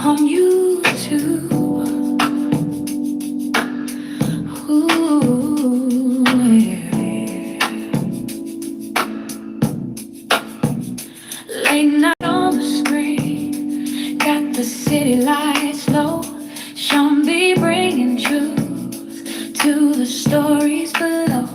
on YouTube. Ooh, yeah. Late night on the screen, got the city lights low. Sean B bringing truth to the stories below.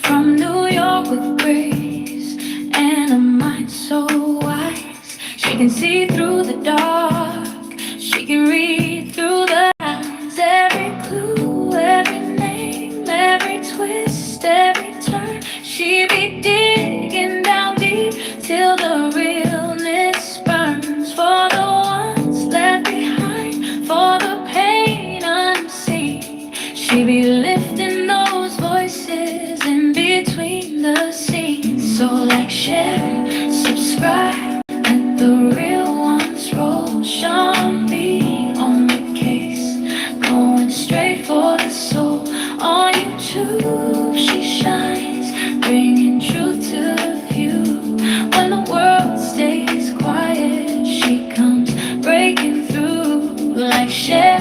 From New York with grace and a mind so wise, she can see through the dark, she can read through the lines. Every clue, every name, every twist, every turn, she be digging down deep till the realness burns. For the ones left behind, for the pain unseen, she be lifting those voices in between the scenes. So like, share, subscribe, let the real ones roll. Sean B on the case, going straight for the soul. On YouTube she shines, bringing truth to the view. When the world stays quiet, she comes breaking through. Like, share,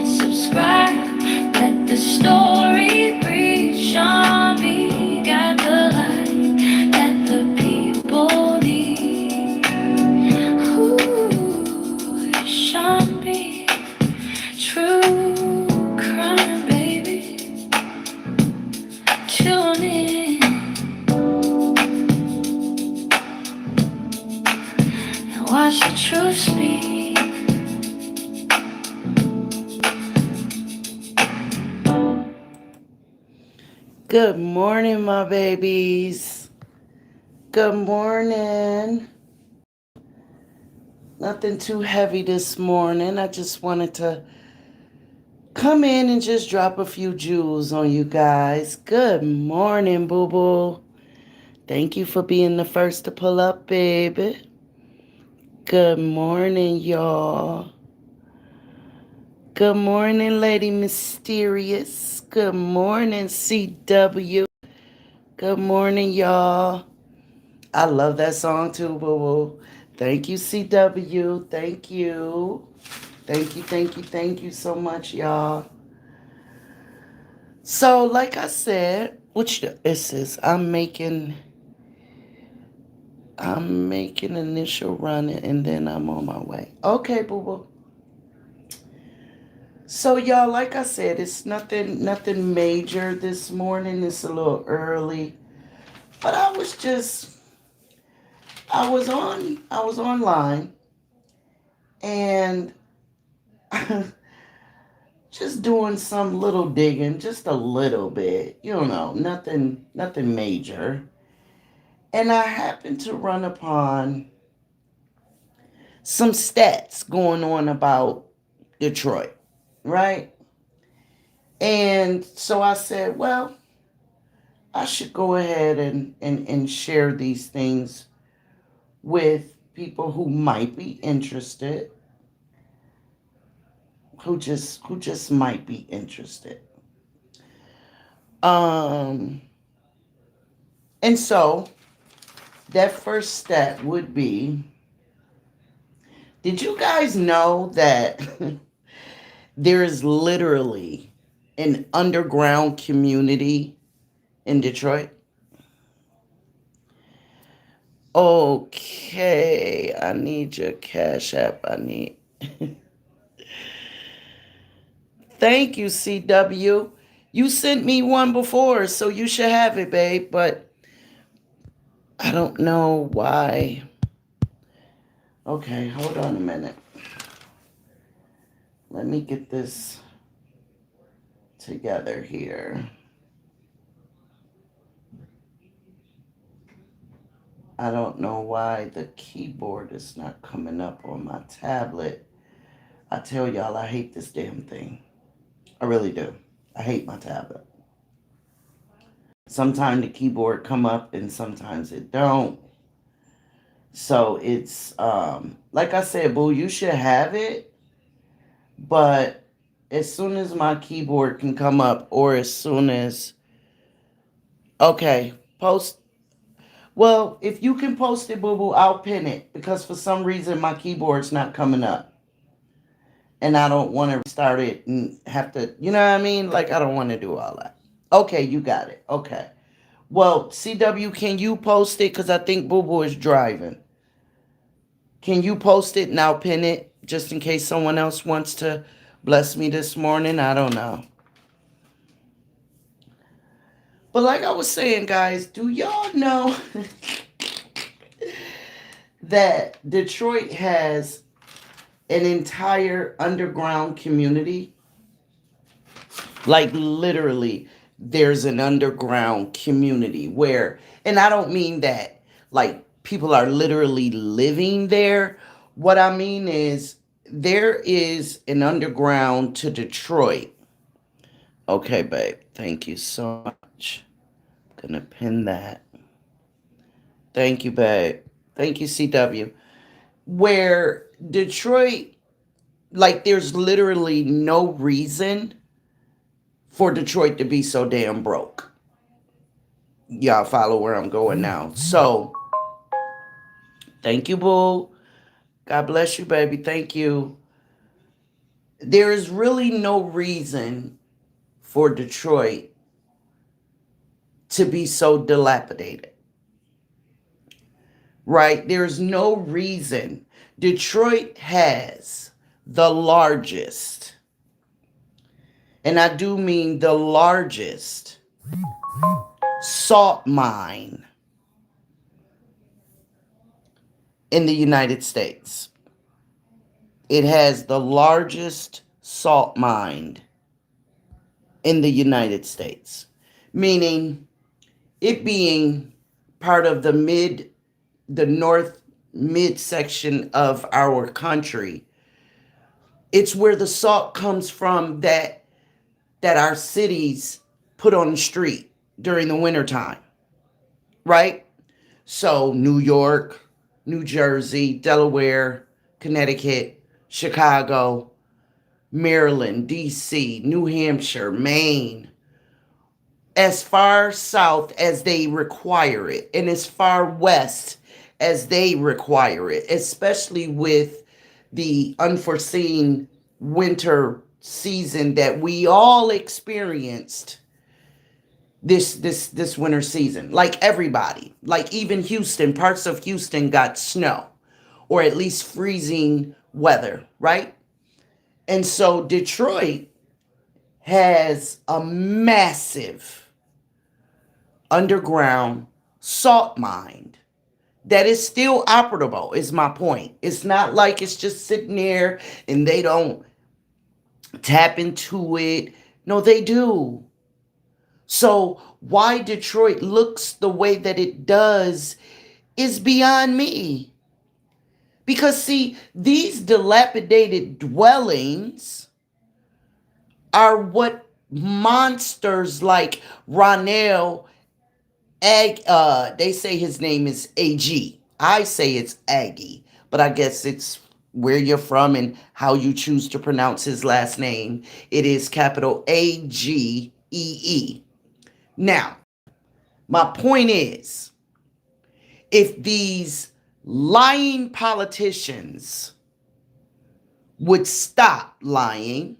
subscribe, let the story breathe. Sean B got the light that the people need. Ooh, Sean B, true crime, baby. Tune in and watch the truth speak. Good morning, my babies. Good morning. Nothing too heavy this morning. I just wanted to come in and just drop a few jewels on you guys. Good morning, boo boo. Thank you for being the first to pull up, baby. Good morning, y'all. Good morning, Lady Mysterious. Good morning, CW. Good morning, y'all. I love that song too, boo boo. Thank you, CW. Thank you. Thank you so much, y'all. So, like I said, which this is, I'm making initial run and then I'm on my way. Okay, boo boo. So, y'all, like I said, it's nothing major this morning. It's a little early, but I was online and just doing some little digging, just a little bit, nothing major. And I happened to run upon some stats going on about Detroit, right? And so I said, well, I should go ahead and share these things with people who might be interested, who just might be interested. Um and so that first stat would be, did you guys know that there is literally an underground community in Detroit? Okay, I need your Cash App. I need. Thank you, CW. You sent me one before, so you should have it, babe. But I don't know why. Okay, hold on a minute. Let me get this together here. I don't know why the keyboard is not coming up on my tablet. I tell y'all, I hate this damn thing. I really do. I hate my tablet. Sometimes the keyboard come up and sometimes it don't. So it's like I said, boo, you should have it, but as soon as my keyboard can come up or as soon as okay, post well, if you can post it, boo boo, I'll pin it because for some reason my keyboard's not coming up. And I don't want to start it and have to, you know what I mean? Like, I don't want to do all that. Okay, you got it. Okay. Well, CW, can you post it? Because I think Boo Boo is driving. Can you post it and I'll pin it just in case someone else wants to bless me this morning? I don't know. But like I was saying, guys, do y'all know that Detroit has an entire underground community? Like literally, there's an underground community where, and I don't mean that like people are literally living there. What I mean is there is an underground to Detroit. Okay, babe. Thank you so much. Gonna pin that. Thank you, babe. Thank you, CW. Where Detroit, like, there's literally no reason for Detroit to be so damn broke. Y'all follow where I'm going now. So, thank you, Boo. God bless you, baby. Thank you. There is really no reason for Detroit to be so dilapidated, right? There's no reason. Detroit has the largest, and I do mean the largest, salt mine in the United States. It has the largest salt mine in the United States, meaning it being part of the north mid section of our country. It's where the salt comes from that our cities put on the street during the wintertime, right? So New York, New Jersey, Delaware, Connecticut, Chicago, Maryland, DC, New Hampshire, Maine, as far south as they require it, and as far west as they require it, especially with the unforeseen winter season that we all experienced this winter season. Like everybody, like even Houston, parts of Houston got snow or at least freezing weather, right? And so Detroit has a massive underground salt mine that is still operable, is my point. It's not like it's just sitting there and they don't tap into it. No, they do. So why Detroit looks the way that it does is beyond me. Because see, these dilapidated dwellings are what monsters like Ronell they say his name is AG. I say it's Aggie, but I guess it's where you're from and how you choose to pronounce his last name. It is capital AGEE. Now, my point is, if these lying politicians would stop lying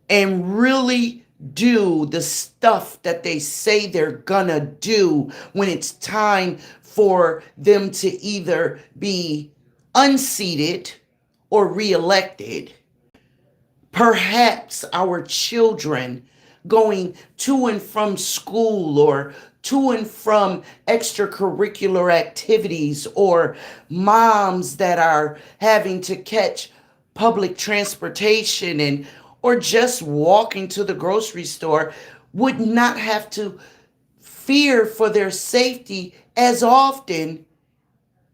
and really do the stuff that they say they're gonna do when it's time for them to either be unseated or reelected, perhaps our children going to and from school or to and from extracurricular activities, or moms that are having to catch public transportation and or just walking to the grocery store would not have to fear for their safety as often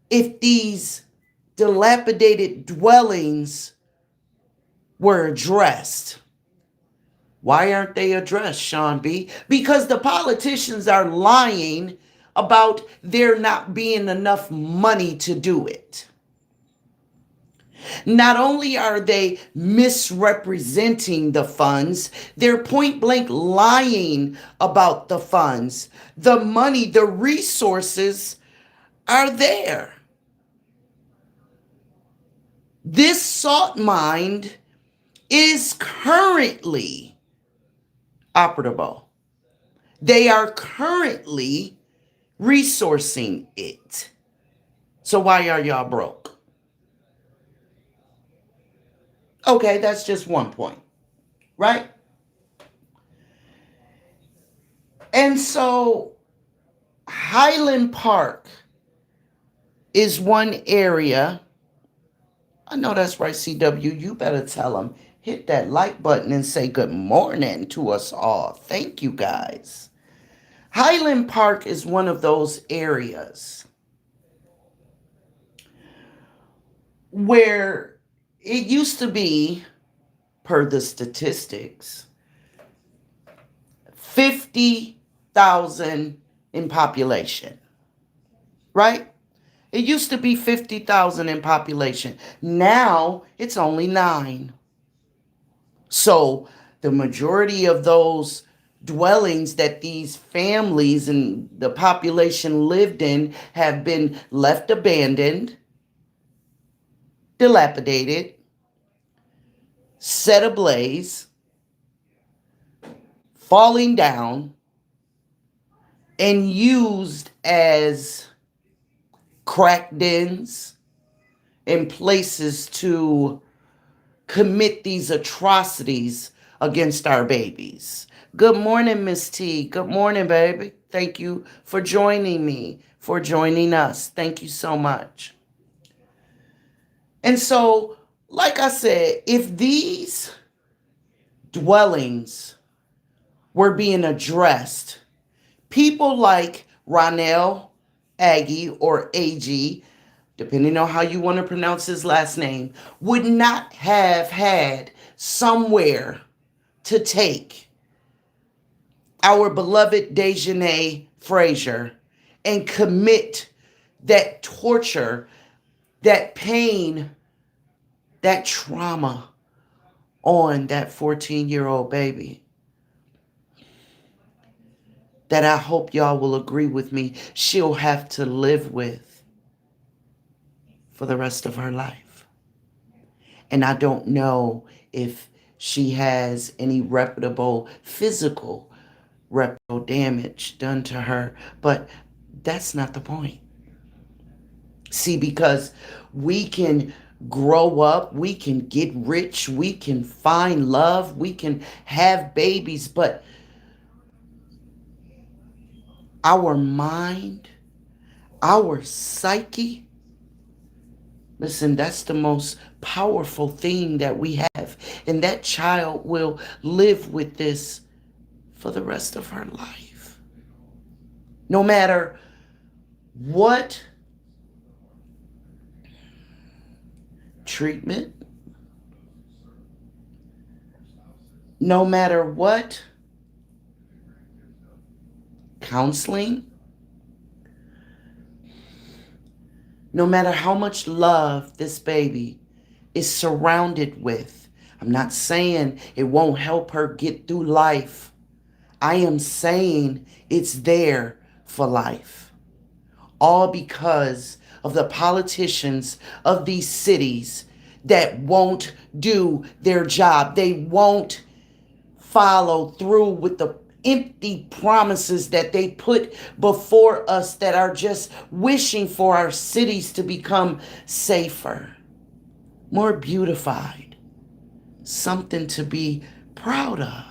if these dilapidated dwellings were addressed. Why aren't they addressed, Sean B? Because the politicians are lying about there not being enough money to do it. Not only are they misrepresenting the funds, they're point blank lying about the funds. The money, the resources are there. This salt mine is currently operable. They are currently resourcing it. So why are y'all broke? Okay, that's just one point, right? And so Highland Park is one area. I know that's right, CW. You better tell them. Hit that like button and say good morning to us all. Thank you, guys. Highland Park is one of those areas where it used to be, per the statistics, 50,000 in population, right? It used to be 50,000 in population. Now it's only 9. So the majority of those dwellings that these families and the population lived in have been left abandoned, dilapidated, set ablaze, falling down, and used as crack dens and places to commit these atrocities against our babies. Good morning, Miss T. Good morning, baby. Thank you for joining me, for joining us. Thank you so much. And so, like I said, if these dwellings were being addressed, people like Ronell Aggie or AG, depending on how you want to pronounce his last name, would not have had somewhere to take our beloved Dejanay Frazier and commit that torture, that pain, that trauma on that 14-year-old baby. That I hope y'all will agree with me, she'll have to live with for the rest of her life. And I don't know if she has any reputable physical damage done to her, but that's not the point. See, because we can grow up, we can get rich, we can find love, we can have babies, but our mind, our psyche, listen, that's the most powerful thing that we have. And that child will live with this for the rest of her life. No matter what treatment, no matter what counseling, no matter how much love this baby is surrounded with. I'm not saying it won't help her get through life. I am saying it's there for life. All because of the politicians of these cities that won't do their job. They won't follow through with the empty promises that they put before us, that are just wishing for our cities to become safer, more beautified, something to be proud of.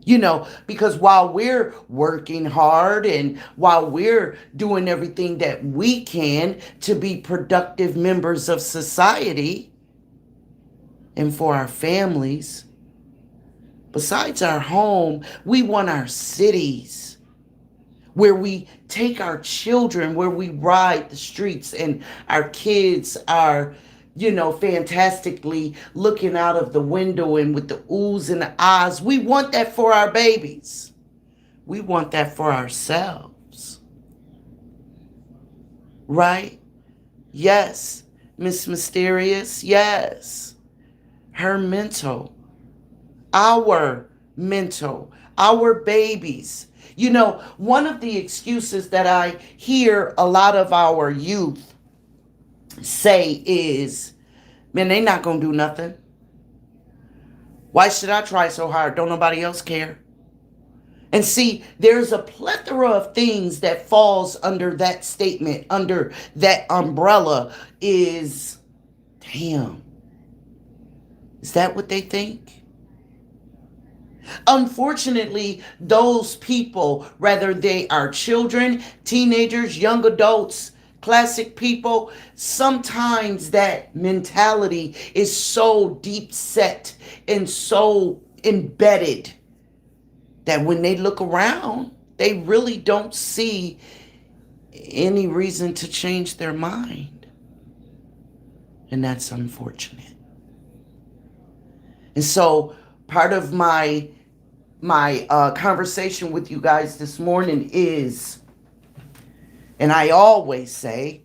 You know, because while we're working hard and while we're doing everything that we can to be productive members of society and for our families, besides our home, we want our cities where we take our children, where we ride the streets and our kids are, fantastically looking out of the window and with the oohs and the ahs. We want that for our babies. We want that for ourselves. Right? Yes. Miss Mysterious, yes. Her mental, our mental, our babies. One of the excuses that I hear a lot of our youth say is, Man, they not going to do nothing. Why should I try so hard? Don't nobody else care? And see, there's a plethora of things that falls under that statement, under that umbrella is, damn, is that what they think? Unfortunately, those people, whether they are children, teenagers, young adults, classic people, sometimes that mentality is so deep set and so embedded that when they look around, they really don't see any reason to change their mind. And that's unfortunate. And so part of my conversation with you guys this morning is, and I always say,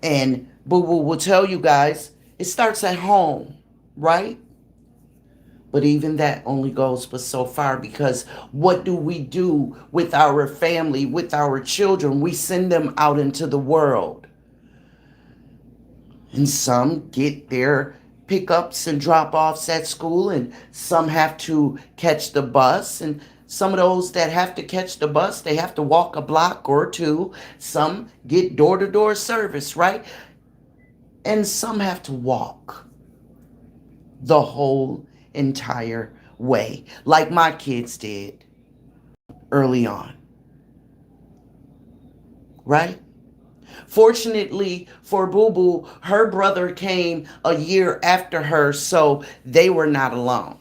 and Boo Boo will tell you guys, it starts at home, right? But even that only goes but so far, because what do we do with our family, with our children? We send them out into the world. And some get their pickups and drop-offs at school, and some have to catch the bus. And some of those that have to catch the bus, they have to walk a block or two. Some get door-to-door service, right? And some have to walk the whole entire way, like my kids did early on, right? Fortunately for Boo Boo, her brother came a year after her, so they were not alone.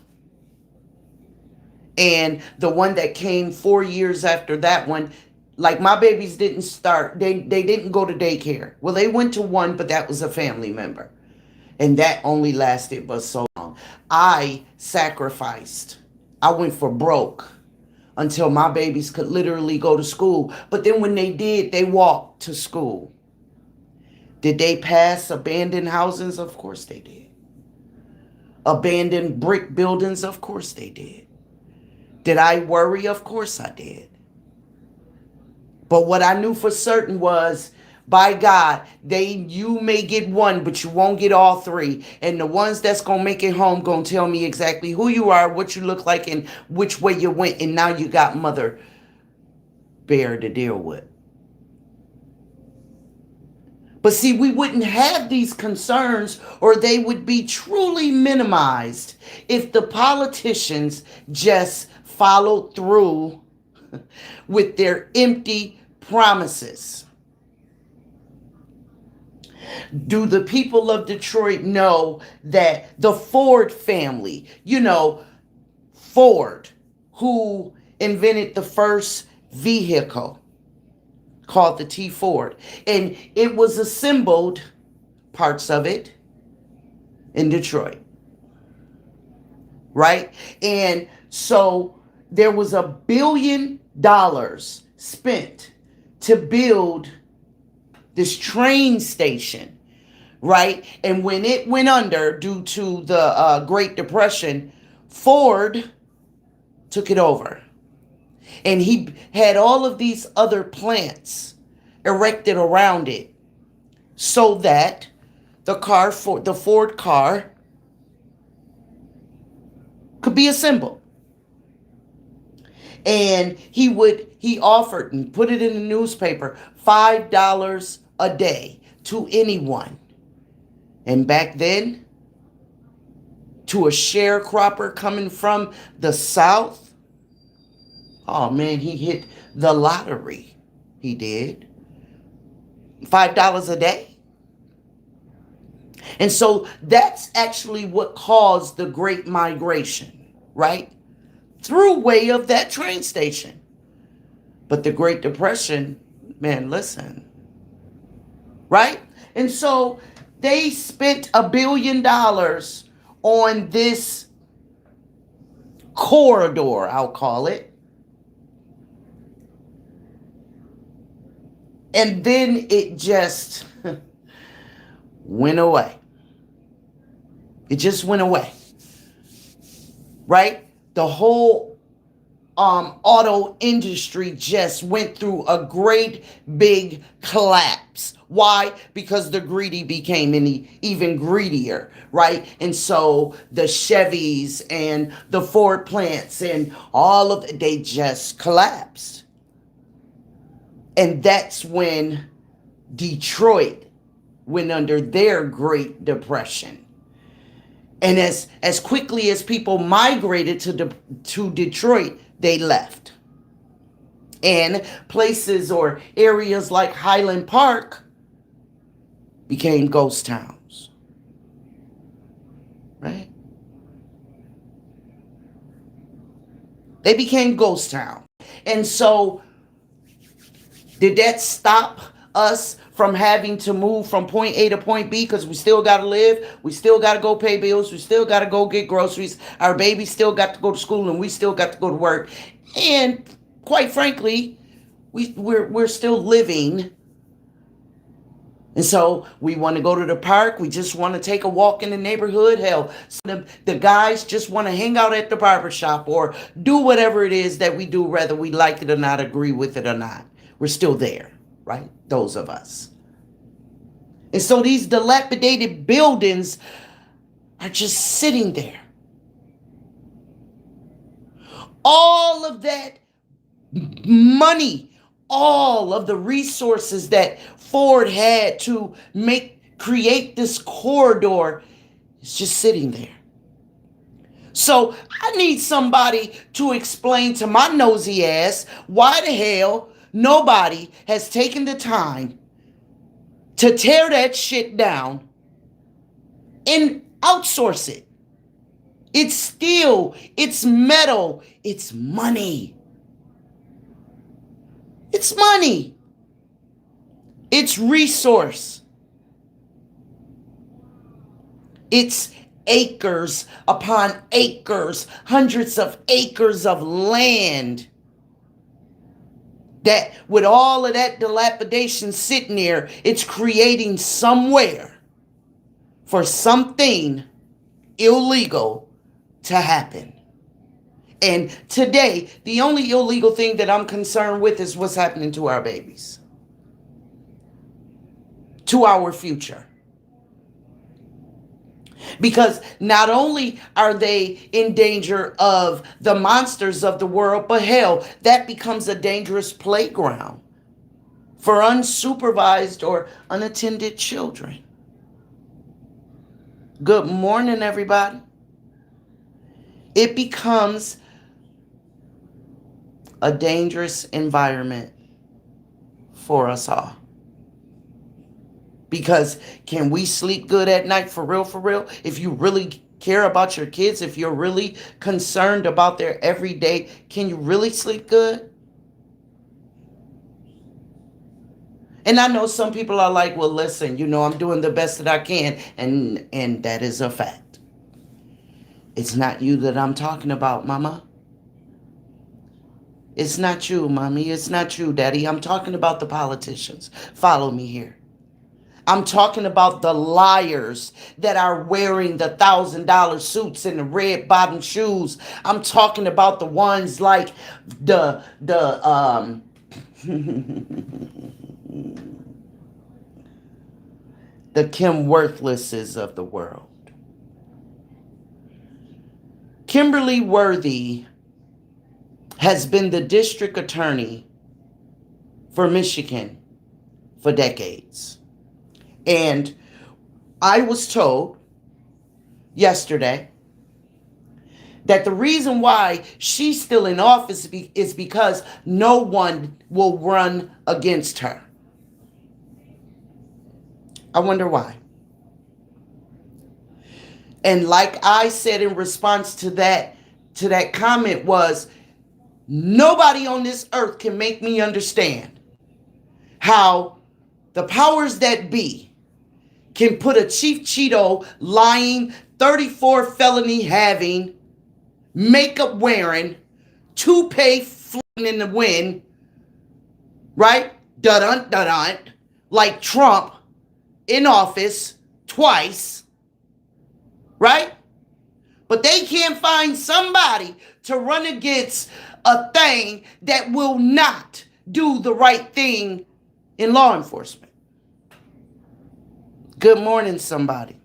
And the one that came 4 years after that one, like my babies didn't start, they didn't go to daycare. Well, they went to one, but that was a family member. And that only lasted but so long. I sacrificed. I went for broke until my babies could literally go to school. But then when they did, they walked to school. Did they pass abandoned houses? Of course they did. Abandoned brick buildings? Of course they did. Did I worry? Of course I did. But what I knew for certain was, by God, you may get one, but you won't get all three. And the ones that's going to make it home going to tell me exactly who you are, what you look like, and which way you went. And now you got Mother Bear to deal with. But see, we wouldn't have these concerns, or they would be truly minimized, if the politicians just followed through with their empty promises. Do the people of Detroit know that the Ford family, Ford, who invented the first vehicle called the T Ford, and it was assembled, parts of it, in Detroit, right? And so there was $1 billion spent to build this train station, right? And when it went under due to the Great Depression, Ford took it over. And he had all of these other plants erected around it so that the Ford car could be assembled. And he offered and put it in the newspaper, $5 a day to anyone. And back then, to a sharecropper coming from the South, oh man, he hit the lottery. He did. $5 a day. And so that's actually what caused the Great Migration, right? Through way of that train station. But the Great Depression, man, listen, right? And so they spent $1 billion on this corridor, I'll call it. And then it just went away. It just went away. Right? The whole auto industry just went through a great big collapse. Why? Because the greedy became even greedier, right? And so the Chevys and the Ford plants and all of they just collapsed. And that's when Detroit went under their Great Depression. And as quickly as people migrated to Detroit, they left. And places or areas like Highland Park became ghost towns. Right? They became ghost towns. And so, did that stop us from having to move from point A to point B because we still got to live? We still got to go pay bills. We still got to go get groceries. Our baby still got to go to school and we still got to go to work. And quite frankly, we're still living. And so we want to go to the park. We just want to take a walk in the neighborhood. Hell, the guys just want to hang out at the barbershop or do whatever it is that we do, whether we like it or not, agree with it or not. We're still there, right? Those of us. And so these dilapidated buildings are just sitting there. All of that money, all of the resources that Ford had to create this corridor is just sitting there. So I need somebody to explain to my nosy ass why the hell nobody has taken the time to tear that shit down and outsource it. It's steel, it's metal, it's money. It's money. It's resource. It's acres upon acres, hundreds of acres of land that with all of that dilapidation sitting there, it's creating somewhere for something illegal to happen. And today, the only illegal thing that I'm concerned with is what's happening to our babies, to our future. Because not only are they in danger of the monsters of the world, but hell, that becomes a dangerous playground for unsupervised or unattended children. Good morning, everybody. It becomes a dangerous environment for us all. Because can we sleep good at night for real, for real? If you really care about your kids, if you're really concerned about their everyday, can you really sleep good? And I know some people are like, well, listen, I'm doing the best that I can. And that is a fact. It's not you that I'm talking about, mama. It's not you, mommy. It's not you, daddy. I'm talking about the politicians. Follow me here. I'm talking about the liars that are wearing the $1,000 suits and the red bottom shoes. I'm talking about the ones like the Kim Worthlesses of the world. Kimberly Worthy has been the district attorney for Michigan for decades. And I was told yesterday that the reason why she's still in office is because no one will run against her. I wonder why. And like I said in response to that comment was, nobody on this earth can make me understand how the powers that be can put a Chief Cheeto lying, 34 felony having, makeup wearing, toupee flying in the wind, right? Dun-dun, dun-dun, like Trump in office twice, right? But they can't find somebody to run against a thing that will not do the right thing in law enforcement. Good morning, somebody.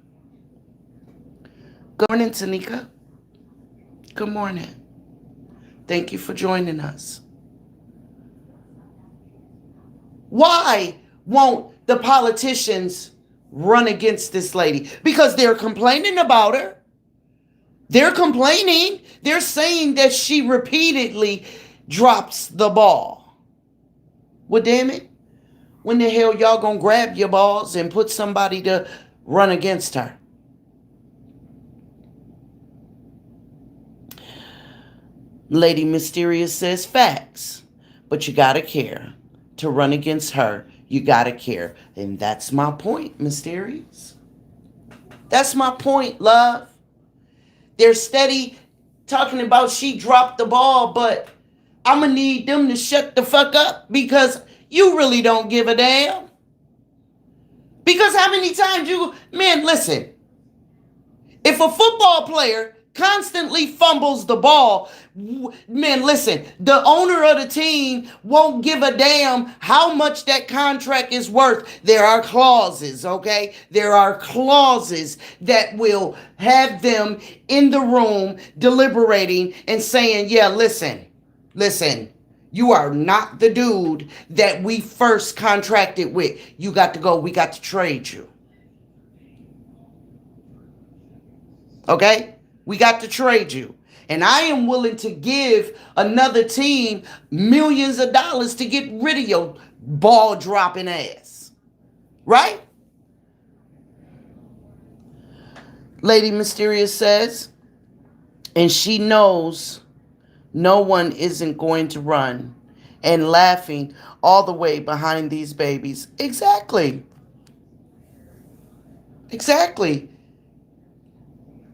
Good morning, Tanika. Good morning. Thank you for joining us. Why won't the politicians run against this lady? Because they're complaining about her. They're complaining. They're saying that she repeatedly drops the ball. Well, damn it. When the hell y'all gonna grab your balls and put somebody to run against her? Lady Mysterious says facts, but you gotta care. To run against her, you gotta care. And that's my point, Mysterious. That's my point, love. They're steady talking about she dropped the ball, but I'm gonna need them to shut the fuck up because you really don't give a damn. Because how many times man, listen. If a football player constantly fumbles the ball, man, listen, the owner of the team won't give a damn how much that contract is worth. There are clauses, okay? There are clauses that will have them in the room deliberating and saying, yeah, listen, you are not the dude that we first contracted with. You got to go. We got to trade you. Okay? We got to trade you. And I am willing to give another team millions of dollars to get rid of your ball dropping ass. Right? Lady Mysterious says, and she knows no one isn't going to run, and laughing all the way behind these babies. Exactly. Exactly.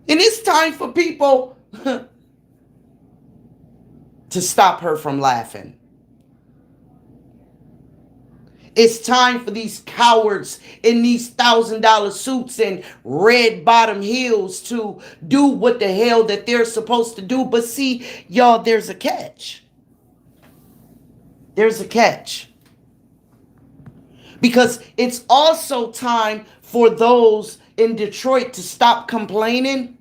And it's time for people to stop her from laughing. It's time for these cowards in these $1,000 suits and red bottom heels to do what the hell that they're supposed to do. But see, y'all, there's a catch. There's a catch. Because it's also time for those in Detroit to stop complaining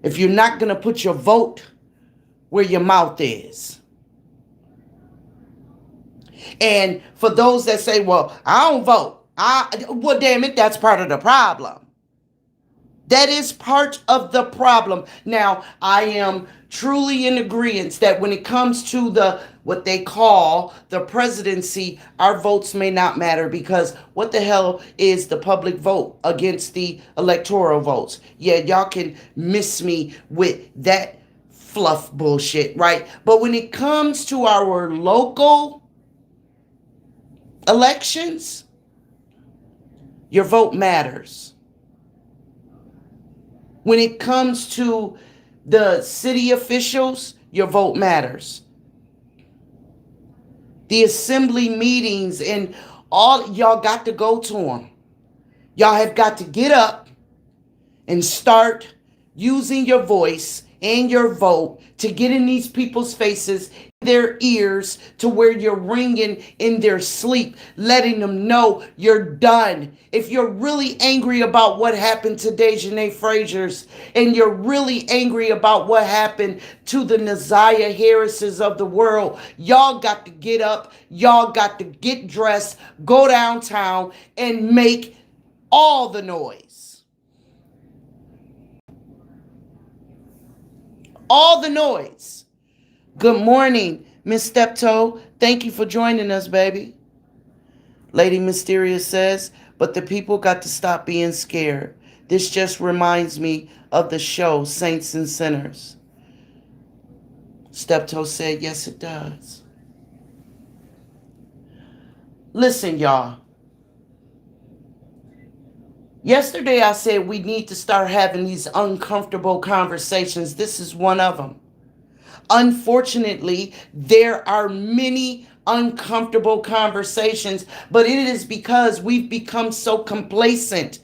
if you're not going to put your vote where your mouth is. And for those that say, well, I don't vote. Well, damn it, that's part of the problem. That is part of the problem. Now, I am truly in agreement that when it comes to what they call the presidency, our votes may not matter because what the hell is the public vote against the electoral votes? Yeah, y'all can miss me with that fluff bullshit, right? But when it comes to our local elections, your vote matters. When it comes to the city officials, your vote matters. The assembly meetings and all, y'all got to go to them. Y'all have got to get up and start using your voice and your vote to get in these people's faces, their ears, to where you're ringing in their sleep, letting them know you're done. If you're really angry about what happened to Dejanay Frazier's, and you're really angry about what happened to the Naziah Harrises of the world, y'all got to get up, y'all got to get dressed, go downtown, and make all the noise. All the noise. Good morning, Miss Steptoe. Thank you for joining us, baby. Lady Mysterious says, but the people got to stop being scared. This just reminds me of the show Saints and Sinners. Steptoe said, yes, it does. Listen, y'all. Yesterday I said we need to start having these uncomfortable conversations. This is one of them. Unfortunately, there are many uncomfortable conversations, but it is because we've become so complacent,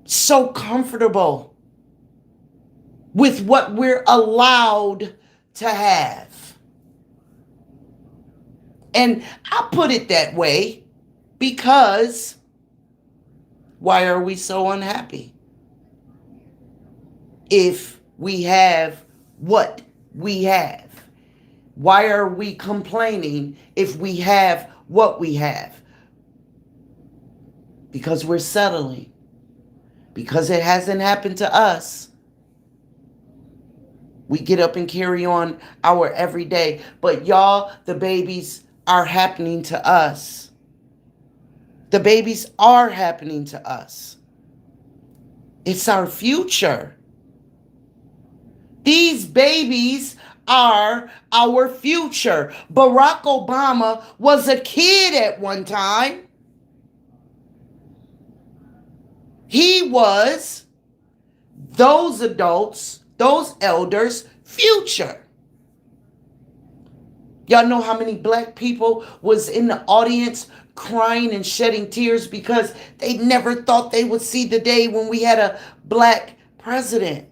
so comfortable with what we're allowed to have. And I put it that way because why are we so unhappy? If we have what we have, why are we complaining if we have what we have? Because we're settling. Because it hasn't happened to us. We get up and carry on our everyday. But y'all, the babies are happening to us. The babies are happening to us. It's our future. These babies are our future. Barack Obama was a kid at one time. He was those adults, those elders' future. Y'all know how many black people was in the audience crying and shedding tears because they never thought they would see the day when we had a black president.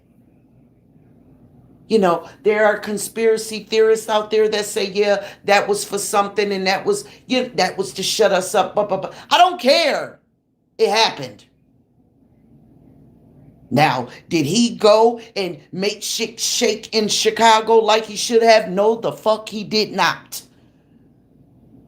You know, there are conspiracy theorists out there that say, yeah, that was for something and that was to shut us up. I don't care. It happened. Now, did he go and make shit shake in Chicago like he should have? No, the fuck he did not.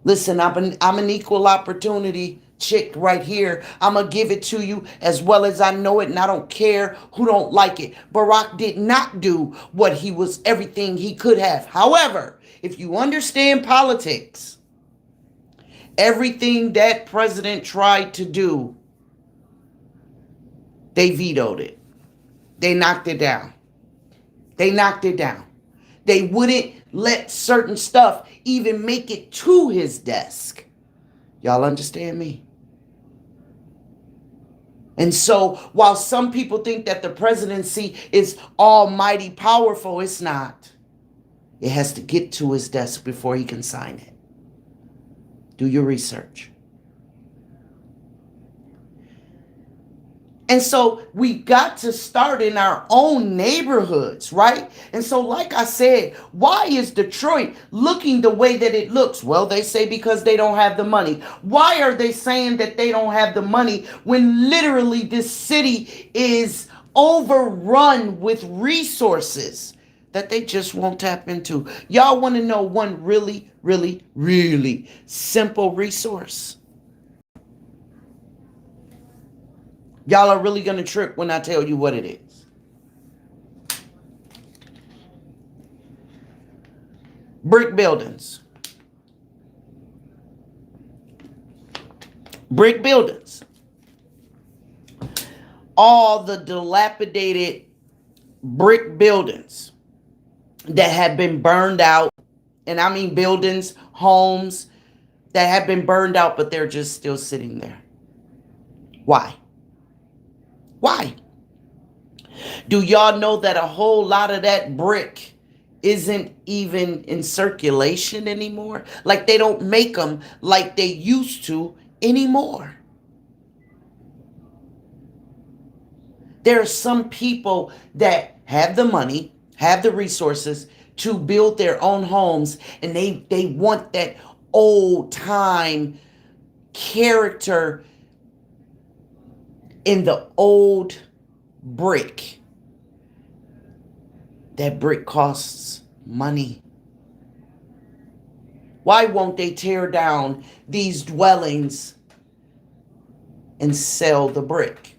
Listen, I'm an equal opportunity chick right here. I'm going to give it to you as well as I know it, and I don't care who don't like it. Barack did not do what he was, everything he could have. However, if you understand politics, everything that president tried to do, they vetoed it. They knocked it down. They knocked it down. They wouldn't let certain stuff even make it to his desk. Y'all understand me? And so while some people think that the presidency is almighty powerful, it's not. It has to get to his desk before he can sign it. Do your research. And so we got to start in our own neighborhoods, right? And so like I said, why is Detroit looking the way that it looks? Well, they say because they don't have the money. Why are they saying that they don't have the money when literally this city is overrun with resources that they just won't tap into? Y'all want to know one really, really, really simple resource? Y'all are really going to trip when I tell you what it is. Brick buildings. Brick buildings. All the dilapidated brick buildings that have been burned out. And I mean buildings, homes that have been burned out, but they're just still sitting there. Why? Why? Do y'all know that a whole lot of that brick isn't even in circulation anymore? Like they don't make them like they used to anymore. There are some people that have the money, have the resources to build their own homes, and they want that old time character in the old brick. That brick costs money. Why won't they tear down these dwellings and sell the brick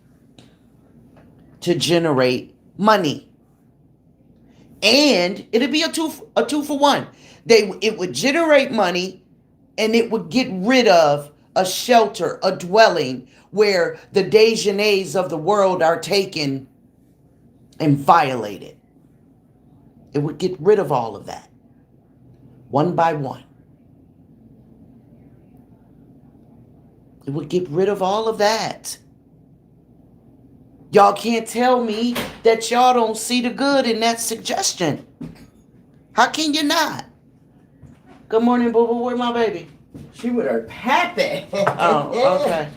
to generate money? And it'd be a two for one. It would generate money, and it would get rid of a shelter, a dwelling where the Dejanés of the world are taken and violated. It would get rid of all of that, one by one. It would get rid of all of that. Y'all can't tell me that y'all don't see the good in that suggestion. How can you not? Good morning, boo-boo. Where my baby? She with her pappy. Oh, okay.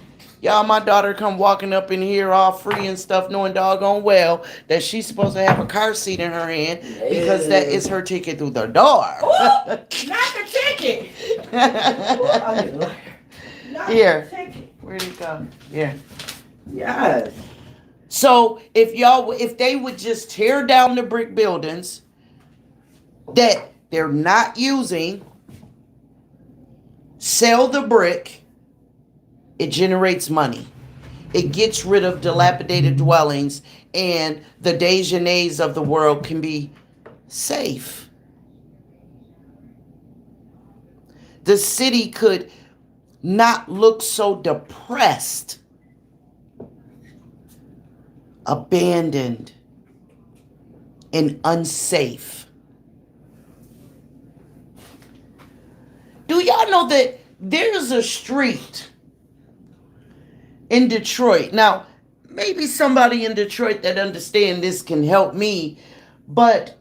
Y'all, my daughter come walking up in here all free and stuff, knowing doggone well that she's supposed to have a car seat in her hand because that is her ticket through the door. Ooh, not the ticket. Ooh, I'm a liar. Not Here. the ticket. Where'd it go? Yeah. Yes. So if they would just tear down the brick buildings that they're not using, sell the brick, it generates money. It gets rid of dilapidated dwellings, and the Dejanés of the world can be safe. The city could not look so depressed, abandoned, and unsafe. Do y'all know that there's a street in Detroit? Now, maybe somebody in Detroit that understands this can help me, but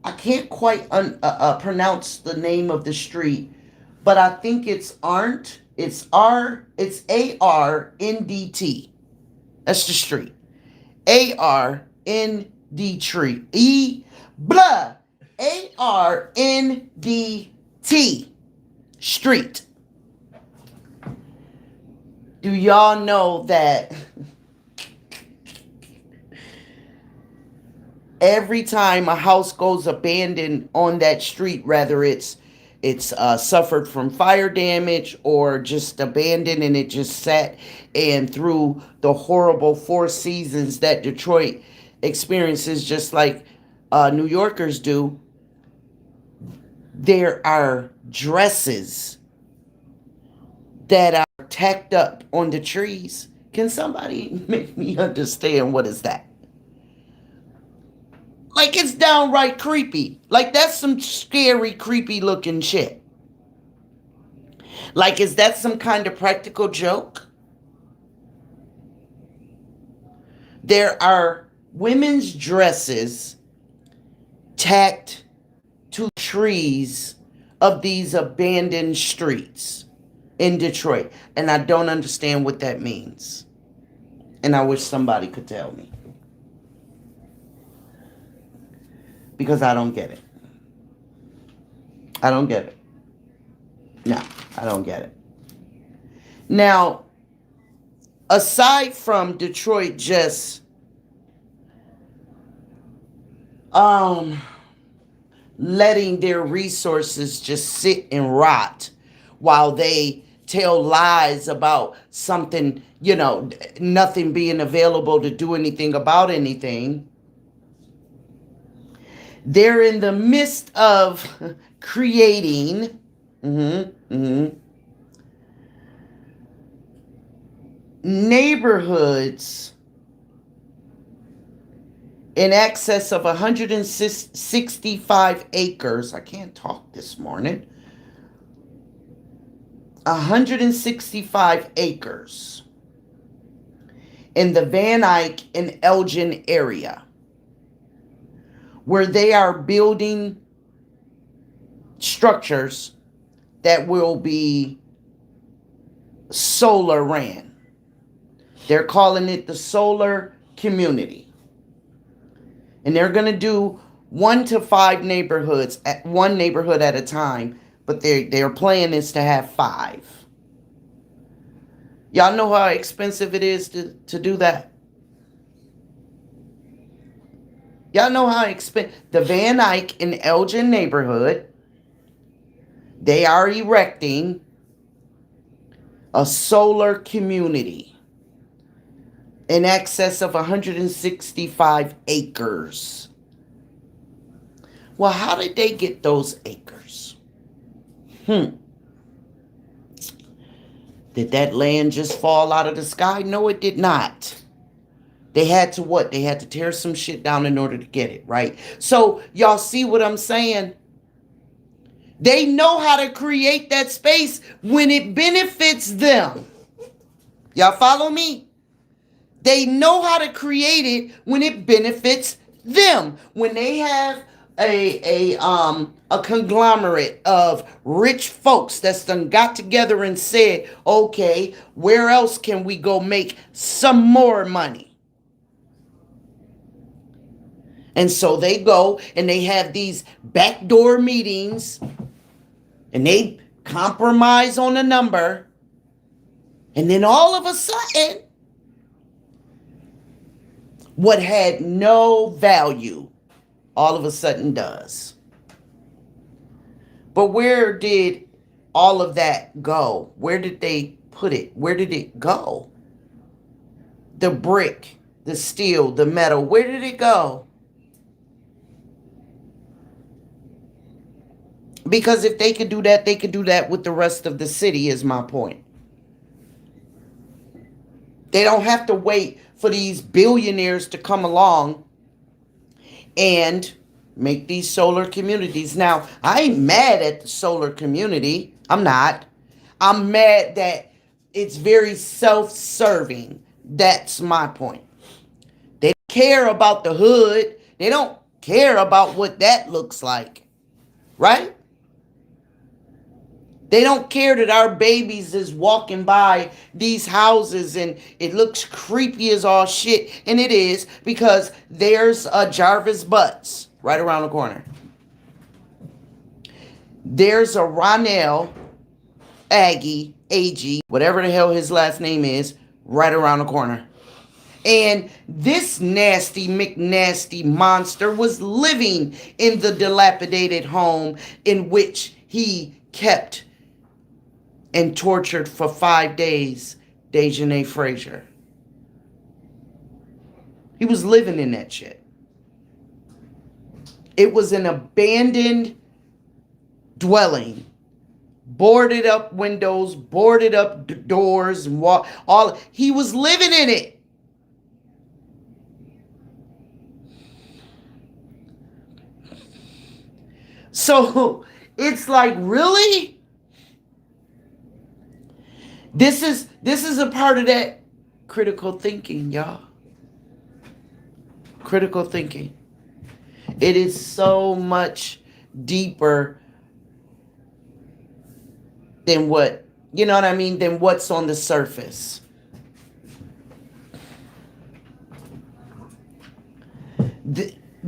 I can't quite pronounce the name of the street, but I think it's Arndt. It's ARNDT. That's the street. ARNDT. ARNDT Street. Do y'all know that every time a house goes abandoned on that street, whether it's suffered from fire damage or just abandoned and it just sat, and through the horrible 4 seasons that Detroit experiences, just like New Yorkers do, there are dresses that are tacked up on the trees. Can somebody make me understand what is that? Like, it's downright creepy. Like, that's some scary, creepy looking shit. Like, is that some kind of practical joke? There are women's dresses tacked to trees of these abandoned streets in Detroit. And I don't understand what that means. And I wish somebody could tell me. Because I don't get it. I don't get it. No, I don't get it. Now, aside from Detroit just letting their resources just sit and rot while they tell lies about something, nothing being available to do anything about anything, they're in the midst of creating neighborhoods in excess of 165 acres. I can't talk this morning. 165 acres in the Van Eyck and Elgin area, where they are building structures that will be solar ran. They're calling it the solar community. And they're going to do 1 to 5 neighborhoods, at one neighborhood at a time, but their plan is to have 5. Y'all know how expensive it is to do that? Y'all know how expensive the Van Eyck and Elgin neighborhood, they are erecting a solar community in excess of 165 acres. Well, how did they get those acres? Did that land just fall out of the sky? No, it did not. They had to what? They had to tear some shit down in order to get it, right? So, y'all see what I'm saying? They know how to create that space when it benefits them. Y'all follow me? They know how to create it when it benefits them. When they have a conglomerate of rich folks that's done got together and said, okay, where else can we go make some more money? And so they go and they have these backdoor meetings and they compromise on a number. And then all of a sudden, what had no value all of a sudden does. But where did all of that go? Where did they put it? Where did it go? The brick, the steel, the metal, where did it go? Because if they could do that, they could do that with the rest of the city, is my point. They don't have to wait for these billionaires to come along and make these solar communities. Now, I ain't mad at the solar community. I'm not. I'm mad that it's very self-serving. That's my point. They don't care about the hood. They don't care about what that looks like. Right? They don't care that our babies is walking by these houses and it looks creepy as all shit. And it is, because there's a Jarvis Butts right around the corner. There's a Ronell Agee, whatever the hell his last name is, right around the corner. And this nasty McNasty monster was living in the dilapidated home in which he kept and tortured for 5 days Dejanay Frazier. He was living in that shit. It was an abandoned dwelling. Boarded up windows, boarded up doors, and all. He was living in it. So it's like, really? This is a part of that critical thinking, y'all. Critical thinking. It is so much deeper than what, you know what I mean, than what's on the surface.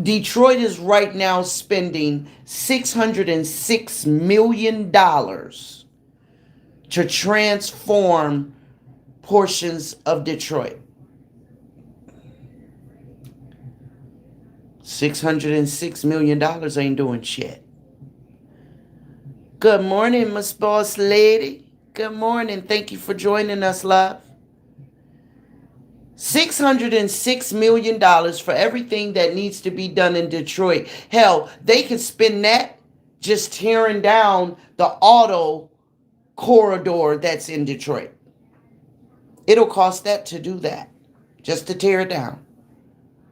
Detroit is right now spending $606 million to transform portions of Detroit. $606 million ain't doing shit. Good morning, Miss Boss Lady. Good morning. Thank you for joining us, love. $606 million for everything that needs to be done in Detroit. Hell, they could spend that just tearing down the auto corridor that's in Detroit. It'll cost that to do that. Just to tear it down.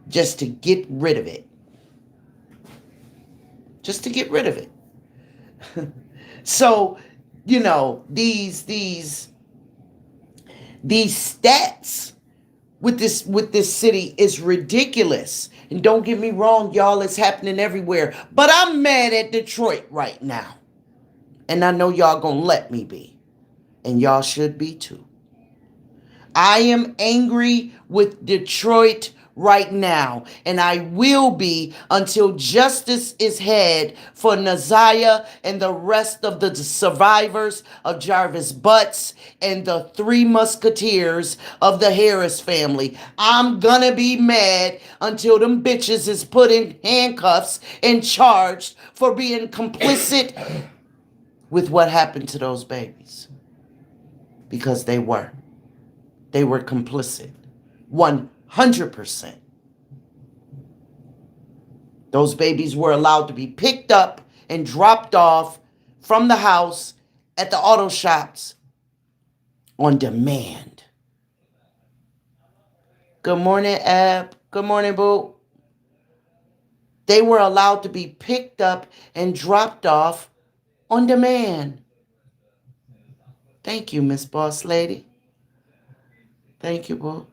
Just to get rid of it. Just to get rid of it. So, you know, these stats with this city is ridiculous. And don't get me wrong, y'all, it's happening everywhere. But I'm mad at Detroit right now. And I know y'all gonna let me be. And y'all should be too. I am angry with Detroit right now. And I will be until justice is had for Naziah and the rest of the survivors of Jarvis Butts and the 3 musketeers of the Harris family. I'm gonna be mad until them bitches is put in handcuffs and charged for being complicit with what happened to those babies. Because they were. They were complicit. 100%. Those babies were allowed to be picked up and dropped off from the house at the auto shops on demand. Good morning, Ab. Good morning, Boo. They were allowed to be picked up and dropped off on demand. Thank you, Miss Boss Lady. Thank you, Boo.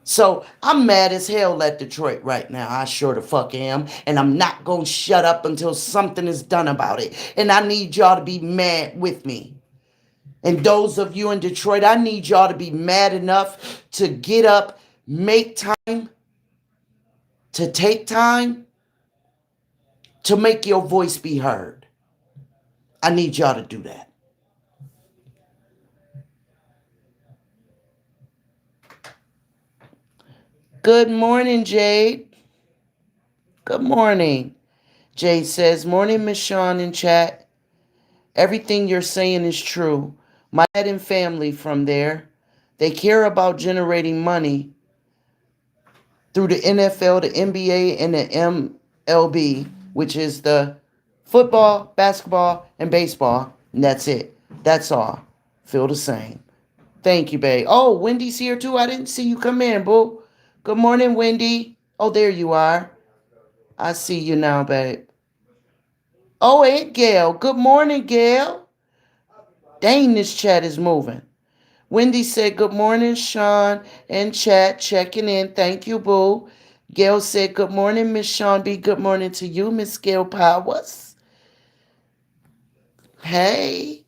So I'm mad as hell at Detroit right now. I sure the fuck am. And I'm not going to shut up until something is done about it. And I need y'all to be mad with me. And those of you in Detroit, I need y'all to be mad enough to get up, make time, to take time to make your voice be heard. I need y'all to do that. Good morning, Jade. Good morning. Jade says, morning, Miss Shawn in chat. Everything you're saying is true. My dad and family from there, they care about generating money through the NFL, the NBA, and the MLB, which is the football, basketball, and baseball. And that's it. That's all. Feel the same. Thank you, babe. Oh, Wendy's here too. I didn't see you come in, boo. Good morning, Wendy. Oh, there you are. I see you now, babe. Oh, Aunt Gail. Good morning, Gail. Dang, this chat is moving. Wendy said, good morning, Shawn and chat. Checking in. Thank you, boo. Gail said, good morning, Miss Shawn B. Good morning to you, Miss Gail Powers. Hey.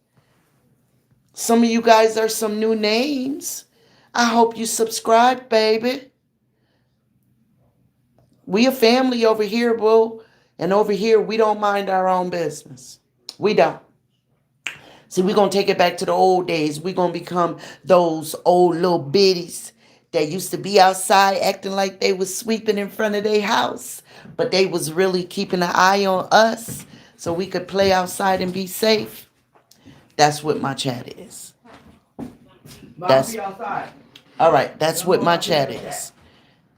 Some of you guys are some new names. I hope you subscribe, baby. We a family over here, boo. And over here, we don't mind our own business. We don't. See, we're going to take it back to the old days. We're going to become those old little biddies that used to be outside acting like they was sweeping in front of their house. But they was really keeping an eye on us so we could play outside and be safe. That's what my chat is. That's outside. all right. That's what my chat is.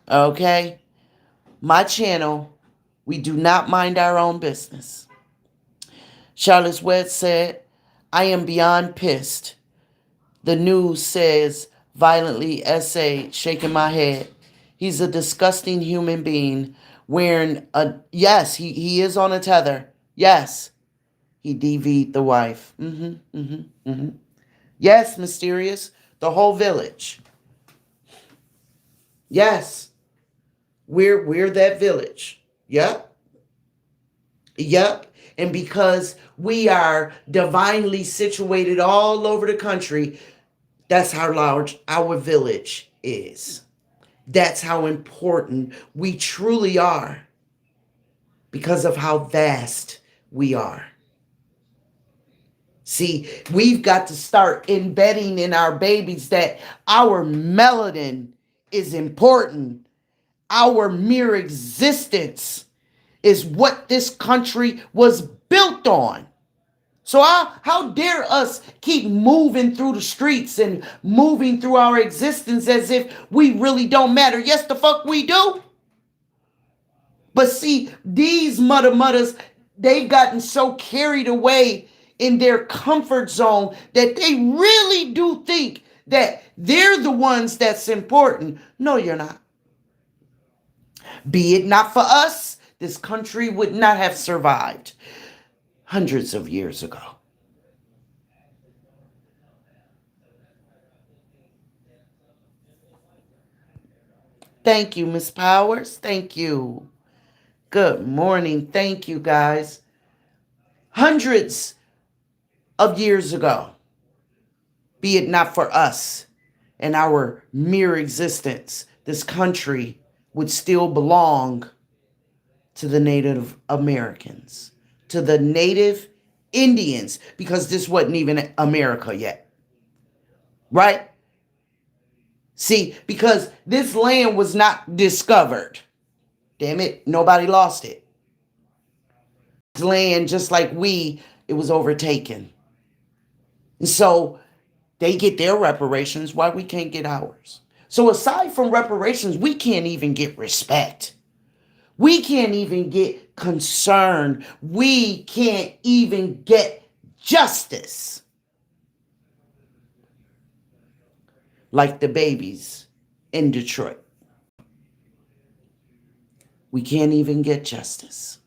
Okay? My channel, we do not mind our own business. Charlotte's Wed said, I am beyond pissed. The news says, violently essayed, shaking my head. He's a disgusting human being wearing a, yes, he is on a tether. Yes, he DV'd the wife. Yes, Mysterious, the whole village. Yes, we're that village. Yep. Yep. And because we are divinely situated all over the country, that's how large our village is. That's how important we truly are because of how vast we are. See, we've got to start embedding in our babies that our melanin is important. Our mere existence is what this country was built on. So how dare us keep moving through the streets and moving through our existence as if we really don't matter? Yes, the fuck we do. But see, these mutters, they've gotten so carried away in their comfort zone that they really do think that they're the ones that's important. No, you're not. Be it not for us, this country would not have survived hundreds of years ago. Thank you, Miss Powers. Thank you. Good morning. Thank you, guys. Hundreds of years ago, be it not for us and our mere existence, this country would still belong to the Native Americans, to the Native Indians, because this wasn't even America yet. Right? See, because this land was not discovered. Damn it, nobody lost it. This land, just like it was overtaken. And so they get their reparations, why we can't get ours? So aside from reparations, we can't even get respect. We can't even get concern. We can't even get justice. Like the babies in Detroit. We can't even get justice.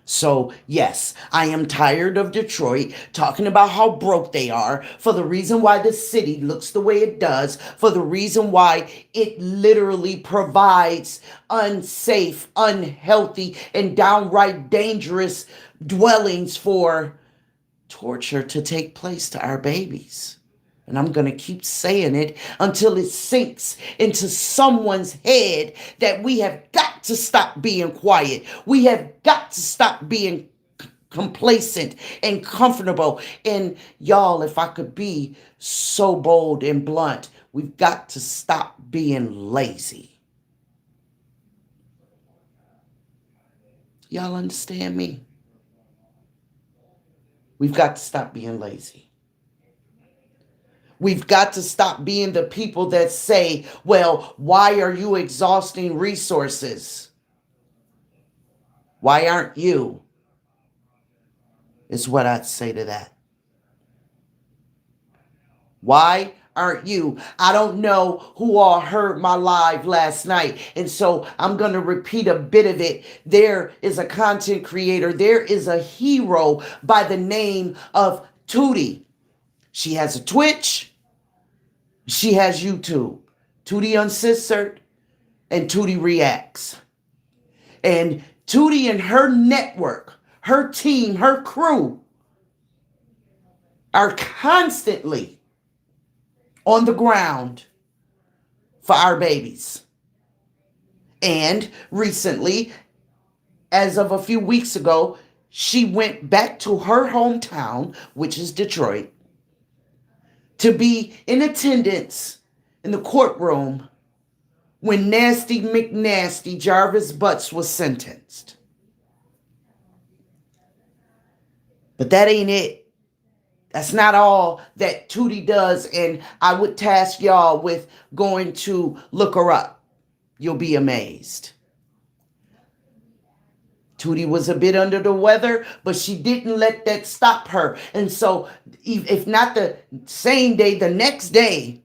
So, yes, I am tired of Detroit talking about how broke they are, for the reason why the city looks the way it does, for the reason why it literally provides unsafe, unhealthy, and downright dangerous dwellings for torture to take place to our babies. And I'm going to keep saying it until it sinks into someone's head that we have got to stop being quiet. We have got to stop being complacent and comfortable. And y'all, if I could be so bold and blunt, we've got to stop being lazy. Y'all understand me? We've got to stop being lazy. We've got to stop being the people that say, well, why are you exhausting resources? Why aren't you? Is what I'd say to that. Why aren't you? I don't know who all heard my live last night, and so I'm going to repeat a bit of it. There is a content creator. There is a hero by the name of Tootie. She has a Twitch. She has YouTube. Tootie Uncensored and Tootie Reacts. And Tootie and her network, her team, her crew are constantly on the ground for our babies. And recently, as of a few weeks ago, she went back to her hometown, which is Detroit, to be in attendance in the courtroom when Nasty McNasty Jarvis Butts was sentenced. But that ain't it. That's not all that Tootie does, and I would task y'all with going to look her up. You'll be amazed. Tootie was a bit under the weather, but she didn't let that stop her. And so, if not the same day, the next day,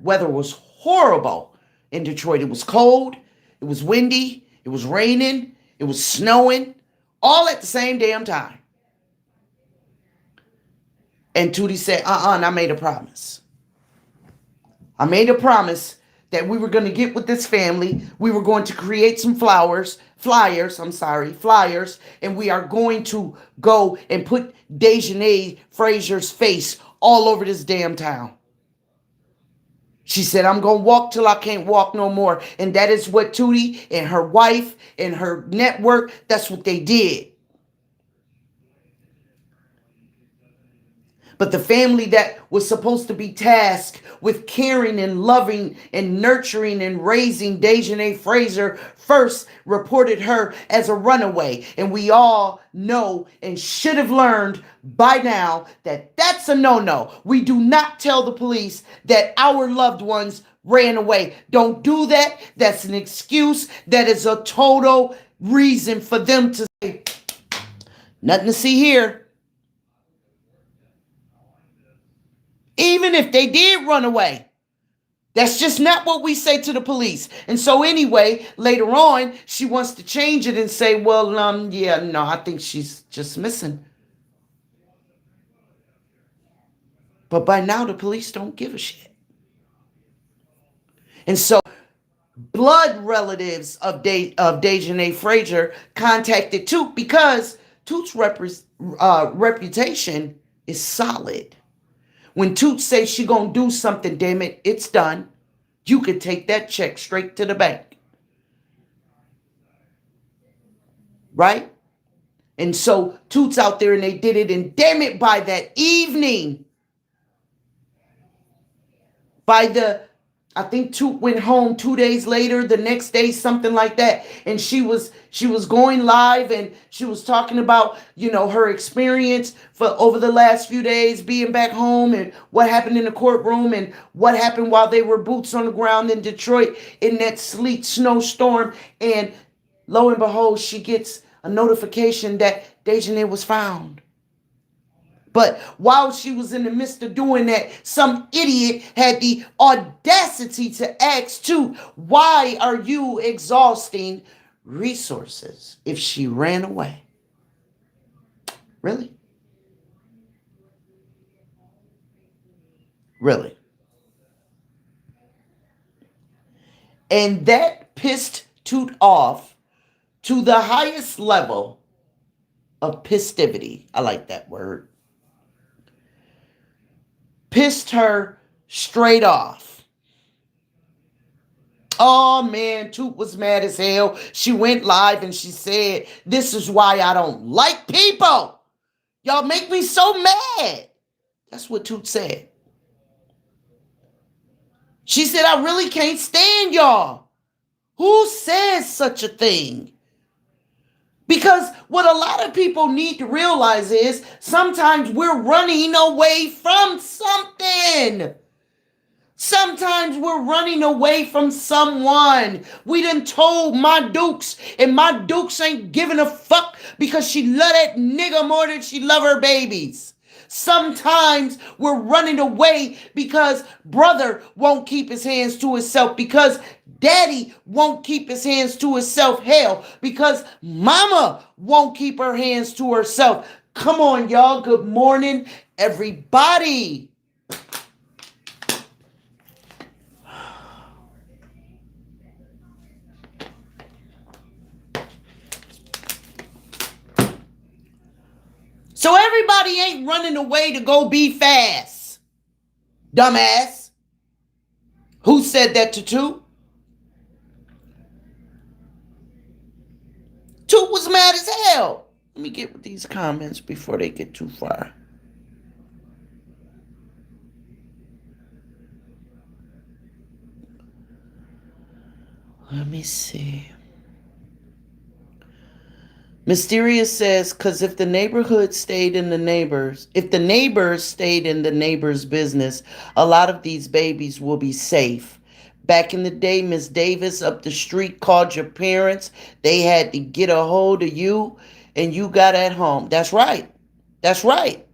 weather was horrible in Detroit. It was cold, it was windy, it was raining, it was snowing, all at the same damn time. And Tootie said, and I made a promise. I made a promise that we were going to get with this family. We were going to create some flyers, and we are going to go and put Dejanay Frazier's face all over this damn town. She said, I'm going to walk till I can't walk no more. And that is what Tootie and her wife and her network, that's what they did. But the family that was supposed to be tasked with caring and loving and nurturing and raising Dejanay Frazier first reported her as a runaway. And we all know and should have learned by now that that's a no-no. We do not tell the police that our loved ones ran away. Don't do that. That's an excuse. That is a total reason for them to say, nothing to see here. Even if they did run away, that's just not what we say to the police. And so anyway, later on, she wants to change it and say, well, I think she's just missing. But by now, the police don't give a shit. And so blood relatives of Dejanay Frazier contacted Toot because Toot's reputation is solid. When Toot says she gonna do something, damn it, it's done. You could take that check straight to the bank. Right? And so Toot's out there and they did it, and damn it, by that evening, I think Toot went home 2 days later, the next day, something like that. And she was going live and she was talking about, her experience for over the last few days being back home and what happened in the courtroom and what happened while they were boots on the ground in Detroit in that sleet snowstorm. And lo and behold, she gets a notification that Dejanay was found. But while she was in the midst of doing that, some idiot had the audacity to ask Toot, why are you exhausting resources if she ran away? Really? Really? And that pissed Toot off to the highest level of pistivity. I like that word. Pissed her straight off. Oh man, Toot was mad as hell. She went live and she said, "This is why I don't like people. Y'all make me so mad." That's what Toot said. She said, "I really can't stand y'all." Who says such a thing? Because what a lot of people need to realize is sometimes we're running away from something. Sometimes we're running away from someone. We done told my Dukes, and my Dukes ain't giving a fuck because she love that nigga more than she love her babies. Sometimes we're running away because brother won't keep his hands to himself, because daddy won't keep his hands to himself. Hell, because mama won't keep her hands to herself. Come on, y'all. Good morning, everybody. So everybody ain't running away to go be fast. Dumbass. Who said that to Toot? Toot was mad as hell. Let me get with these comments before they get too far. Let me see. Mysterious says, because if the neighbors stayed in the neighbor's business, a lot of these babies will be safe. Back in the day, Miss Davis up the street called your parents. They had to get a hold of you and you got at home. That's right. That's right.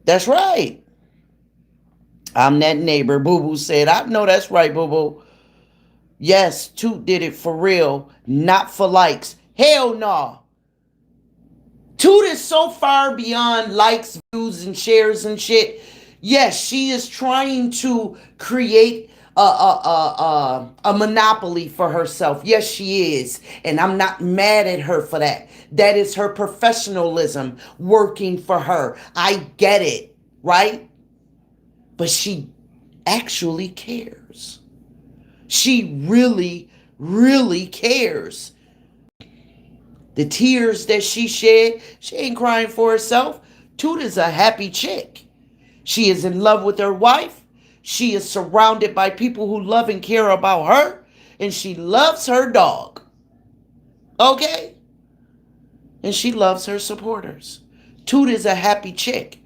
That's right. I'm that neighbor. Boo Boo said, I know that's right, Boo Boo. Yes, Toot did it for real, not for likes. Hell no. Toot is so far beyond likes, views, and shares and shit. Yes, she is trying to create a monopoly for herself. Yes, she is. And I'm not mad at her for that. That is her professionalism working for her. I get it, right? But she actually cares. She really, really cares. The tears that she shed, she ain't crying for herself. Toot is a happy chick. She is in love with her wife. She is surrounded by people who love and care about her. And she loves her dog. Okay? And she loves her supporters. Toot is a happy chick.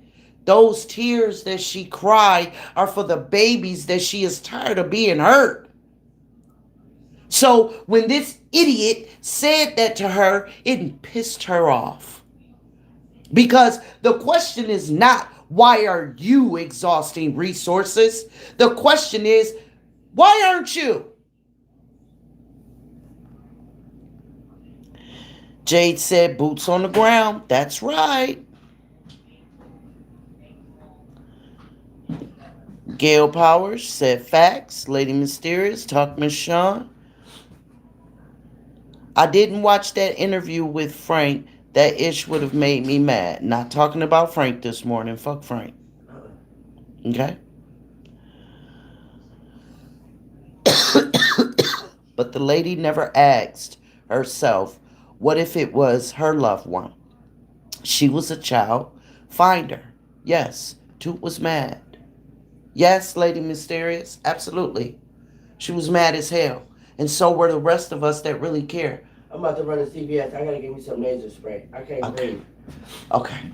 Those tears that she cried are for the babies that she is tired of being hurt. So when this idiot said that to her, it pissed her off. Because the question is not, why are you exhausting resources? The question is, why aren't you? Jade said, boots on the ground. That's right. Gail Powers said, facts. Lady Mysterious, talk Miss Sean. I didn't watch that interview with Frank. That ish would have made me mad. Not talking about Frank this morning. Fuck Frank. Okay? But the lady never asked herself, what if it was her loved one? She was a child. Find her. Yes, Toot was mad. Yes, Lady Mysterious. Absolutely. She was mad as hell. And so were the rest of us that really care. I'm about to run to CVS. I gotta give me some nasal spray. I can't breathe. Okay.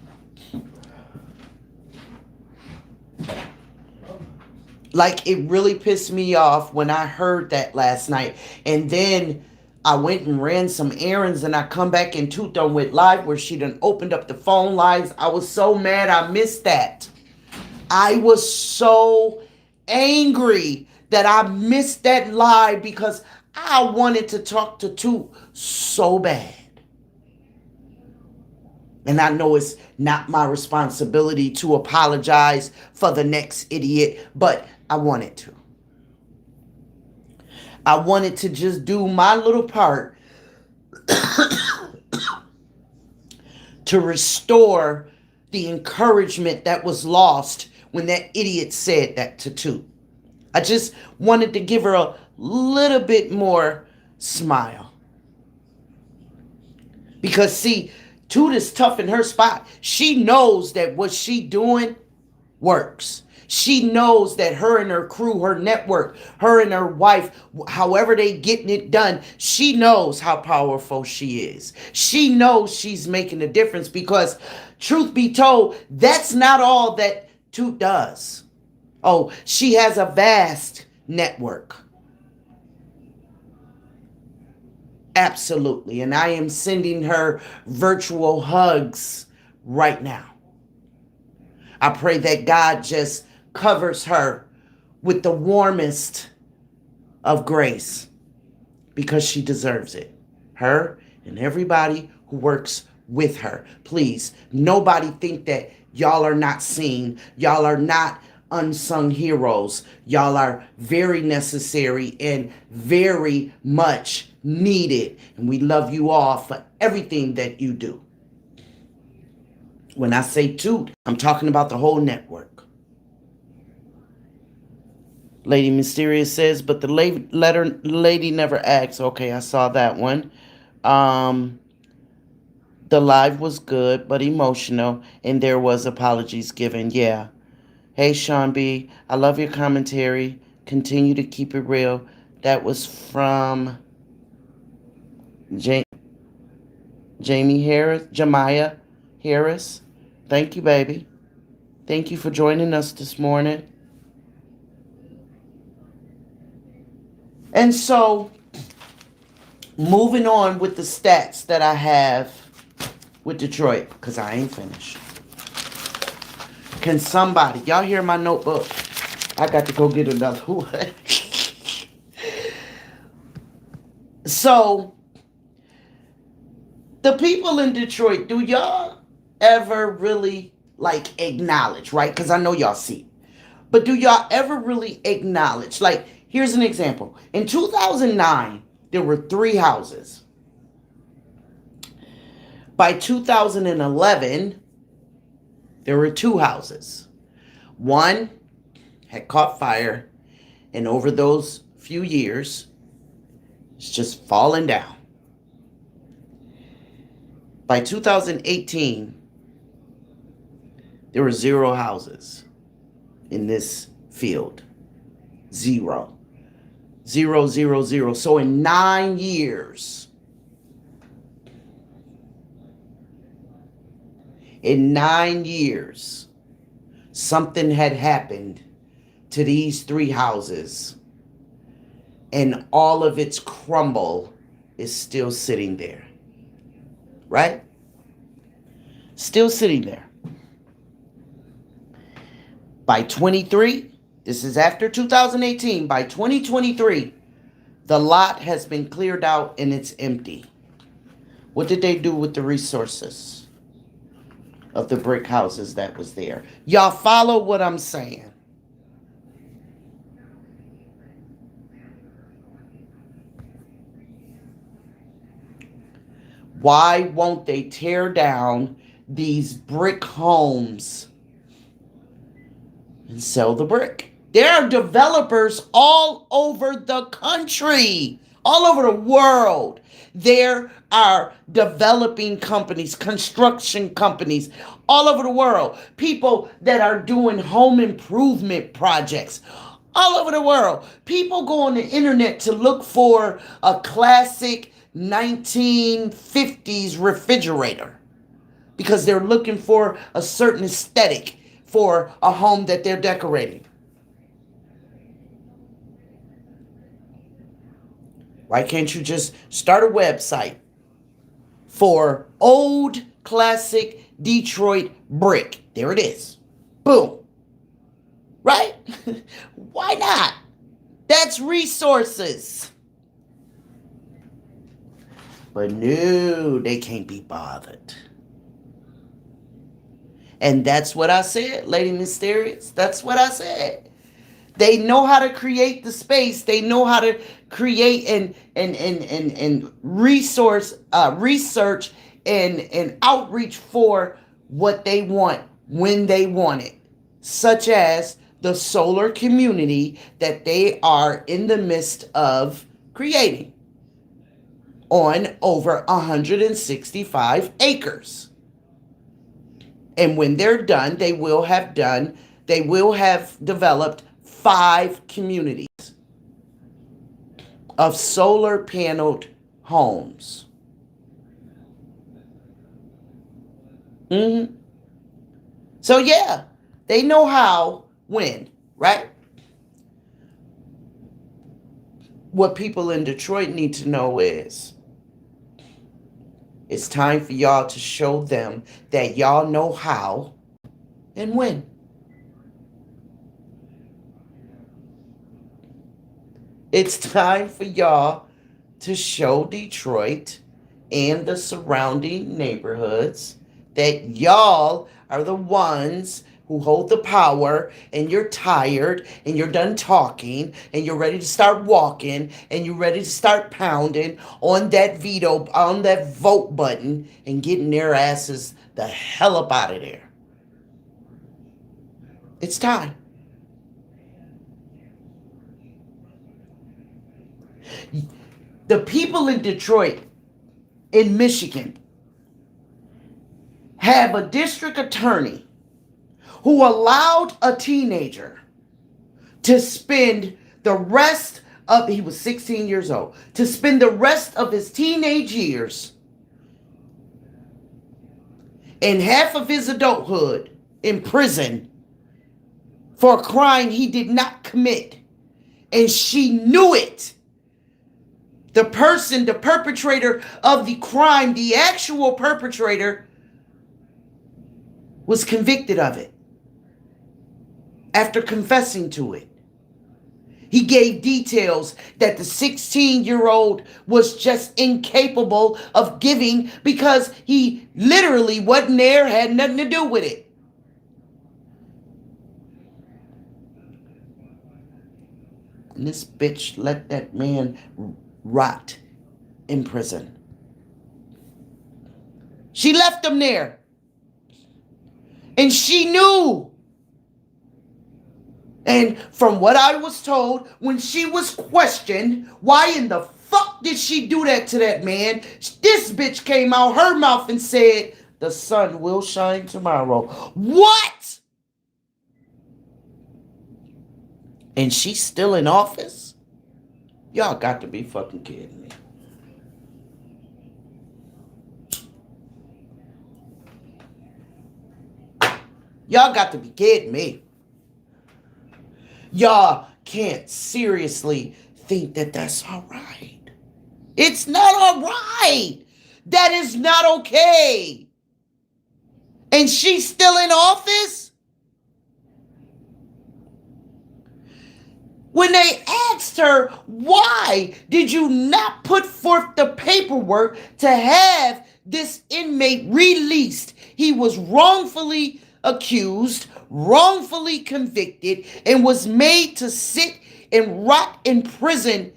Like, it really pissed me off when I heard that last night. And then I went and ran some errands and I come back and Toot done went live where she done opened up the phone lines. I was so mad I missed that. I was so angry that I missed that live because I wanted to talk to Toot so bad. And I know it's not my responsibility to apologize for the next idiot, but I wanted to. I wanted to just do my little part to restore the encouragement that was lost when that idiot said that to Toot. I just wanted to give her a little bit more smile. Because see, Toot is tough in her spot. She knows that what she doing works. She knows that her and her crew, her network, her and her wife, however they getting it done, she knows how powerful she is. She knows she's making a difference because, truth be told, that's not all that Toot does. Oh, she has a vast network. Absolutely. And I am sending her virtual hugs right now. I pray that God just covers her with the warmest of grace because she deserves it. Her and everybody who works with her. Please, nobody think that y'all are not seen. Y'all are not unsung heroes. Y'all are very necessary and very much needed. And we love you all for everything that you do. When I say Toot, I'm talking about the whole network. Lady Mysterious says, but the lady never asks. Okay, I saw that one. The live was good, but emotional, and there was apologies given. Yeah. Hey, Sean B. I love your commentary. Continue to keep it real. That was from Jamie Harris, Jemiah Harris. Thank you, baby. Thank you for joining us this morning. And so, moving on with the stats that I have with Detroit, because I ain't finished. Can somebody, y'all hear my notebook? I got to go get another one. So, the people in Detroit, do y'all ever really like acknowledge, right? Because I know y'all see. But do y'all ever really acknowledge, like, here's an example. In 2009, there were 3 houses. By 2011, there were 2 houses. One had caught fire, and over those few years, it's just fallen down. By 2018, there were 0 houses in this field. 0. 0, 0, 0. So in 9 years, something had happened to these 3 houses, and all of its crumble is still sitting there. Right? Still sitting there. By 23, this is after 2018, by 2023, the lot has been cleared out and it's empty. What did they do with the resources of the brick houses that was there? Y'all follow what I'm saying? Why won't they tear down these brick homes and sell the brick? There are developers all over the country, all over the world. There are developing companies, construction companies all over the world. People that are doing home improvement projects all over the world. People go on the internet to look for a classic 1950s refrigerator because they're looking for a certain aesthetic for a home that they're decorating. Why can't you just start a website for old classic Detroit brick? There it is. Boom. Right? Why not? That's resources. But no, they can't be bothered. And that's what I said, Lady Mysterious. That's what I said. They know how to create the space. They know how to create and research and outreach for what they want when they want it, such as the solar community that they are in the midst of creating on over 165 acres. And when they're done, they will have developed 5 communities of solar paneled homes. So yeah, they know how, when, right? What people in Detroit need to know is it's time for y'all to show them that y'all know how and when. It's time for y'all to show Detroit and the surrounding neighborhoods that y'all are the ones who hold the power, and you're tired and you're done talking and you're ready to start walking and you're ready to start pounding on that vote button and getting their asses the hell up out of there. It's time. The people in Detroit, in Michigan, have a district attorney who allowed a teenager to spend the rest of, he was 16 years old, to spend the rest of his teenage years and half of his adulthood in prison for a crime he did not commit. And she knew it. The perpetrator of the crime, the actual perpetrator, was convicted of it after confessing to it. He gave details that the 16-year-old was just incapable of giving because he literally wasn't there, had nothing to do with it. And this bitch let that man rot in prison. She left him there. And she knew. And from what I was told, when she was questioned, why in the fuck did she do that to that man? This bitch came out her mouth and said, the sun will shine tomorrow. What? And she's still in office? Y'all got to be fucking kidding me. Y'all got to be kidding me. Y'all can't seriously think that that's all right. It's not all right. That is not okay. And she's still in office? When they asked her, why did you not put forth the paperwork to have this inmate released? He was wrongfully accused, wrongfully convicted, and was made to sit and rot in prison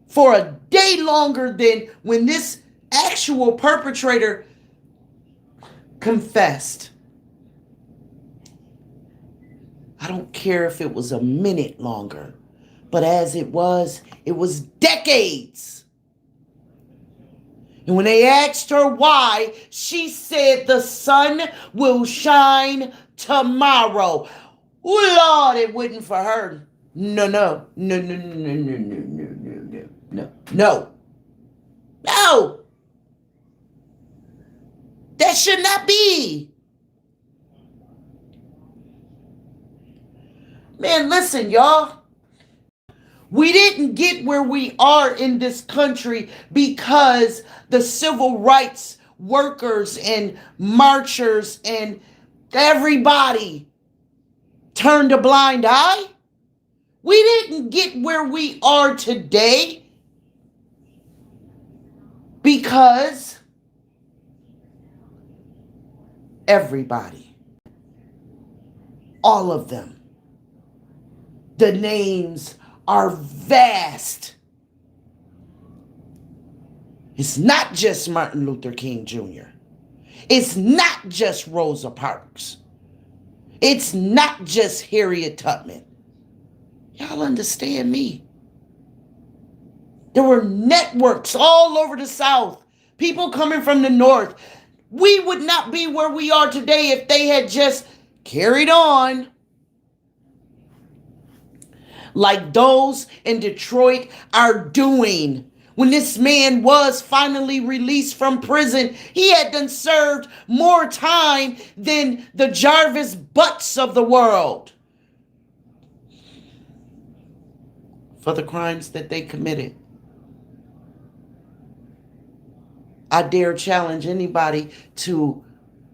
for a day longer than when this actual perpetrator confessed. I don't care if it was a minute longer, but as it was decades. And when they asked her why, she said the sun will shine tomorrow. Oh, Lord, it wasn't for her. No. That should not be. Man, listen, y'all. We didn't get where we are in this country because the civil rights workers and marchers and everybody turned a blind eye. We didn't get where we are today because everybody All of them. The names are vast. It's not just Martin Luther King Jr. It's not just Rosa Parks. It's not just Harriet Tubman. Y'all understand me? There were networks all over the South. People coming from the North. We would not be where we are today if they had just carried on like those in Detroit are doing. When this man was finally released from prison, he had done served more time than the Jarvis Butts of the world for the crimes that they committed. I dare challenge anybody to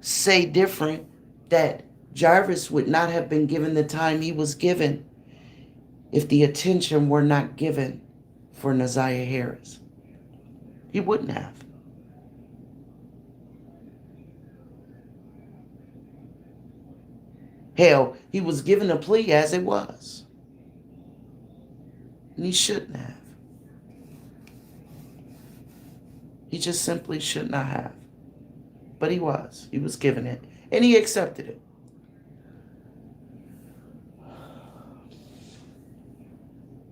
say different, that Jarvis would not have been given the time he was given if the attention were not given for Nazaria Harris. He wouldn't have. Hell, he was given a plea as it was. And he shouldn't have. He just simply should not have. But he was. He was given it. And he accepted it.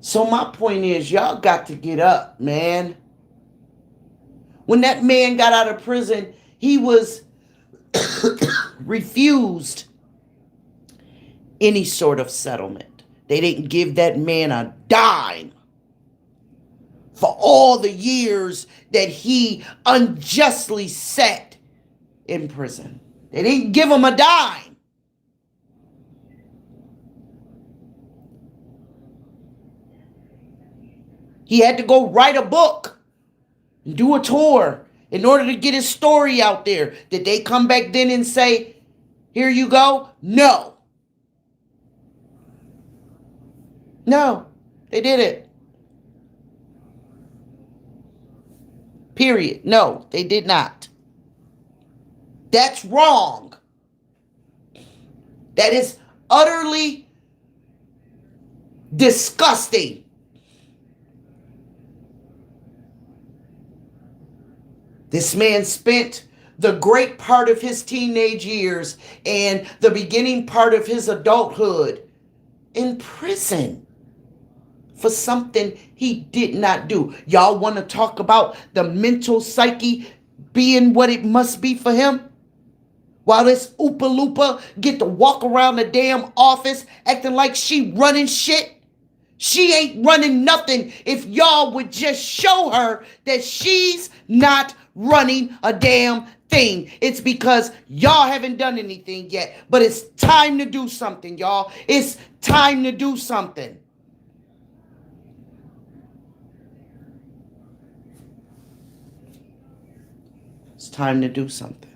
So my point is, y'all got to get up, man. When that man got out of prison, he was refused any sort of settlement. They didn't give that man a dime for all the years that he unjustly sat in prison. They didn't give him a dime. He had to go write a book and do a tour in order to get his story out there. Did they come back then and say, here you go? No. No, they didn't. Period. No, they did not. That's wrong. That is utterly disgusting. This man spent the great part of his teenage years and the beginning part of his adulthood in prison for something he did not do. Y'all want to talk about the mental psyche being what it must be for him? While this Oopa Loopa get to walk around the damn office acting like she running shit. She ain't running nothing if y'all would just show her that she's not running a damn thing. It's because y'all haven't done anything yet. But it's time to do something, y'all. It's time to do something. It's time to do something.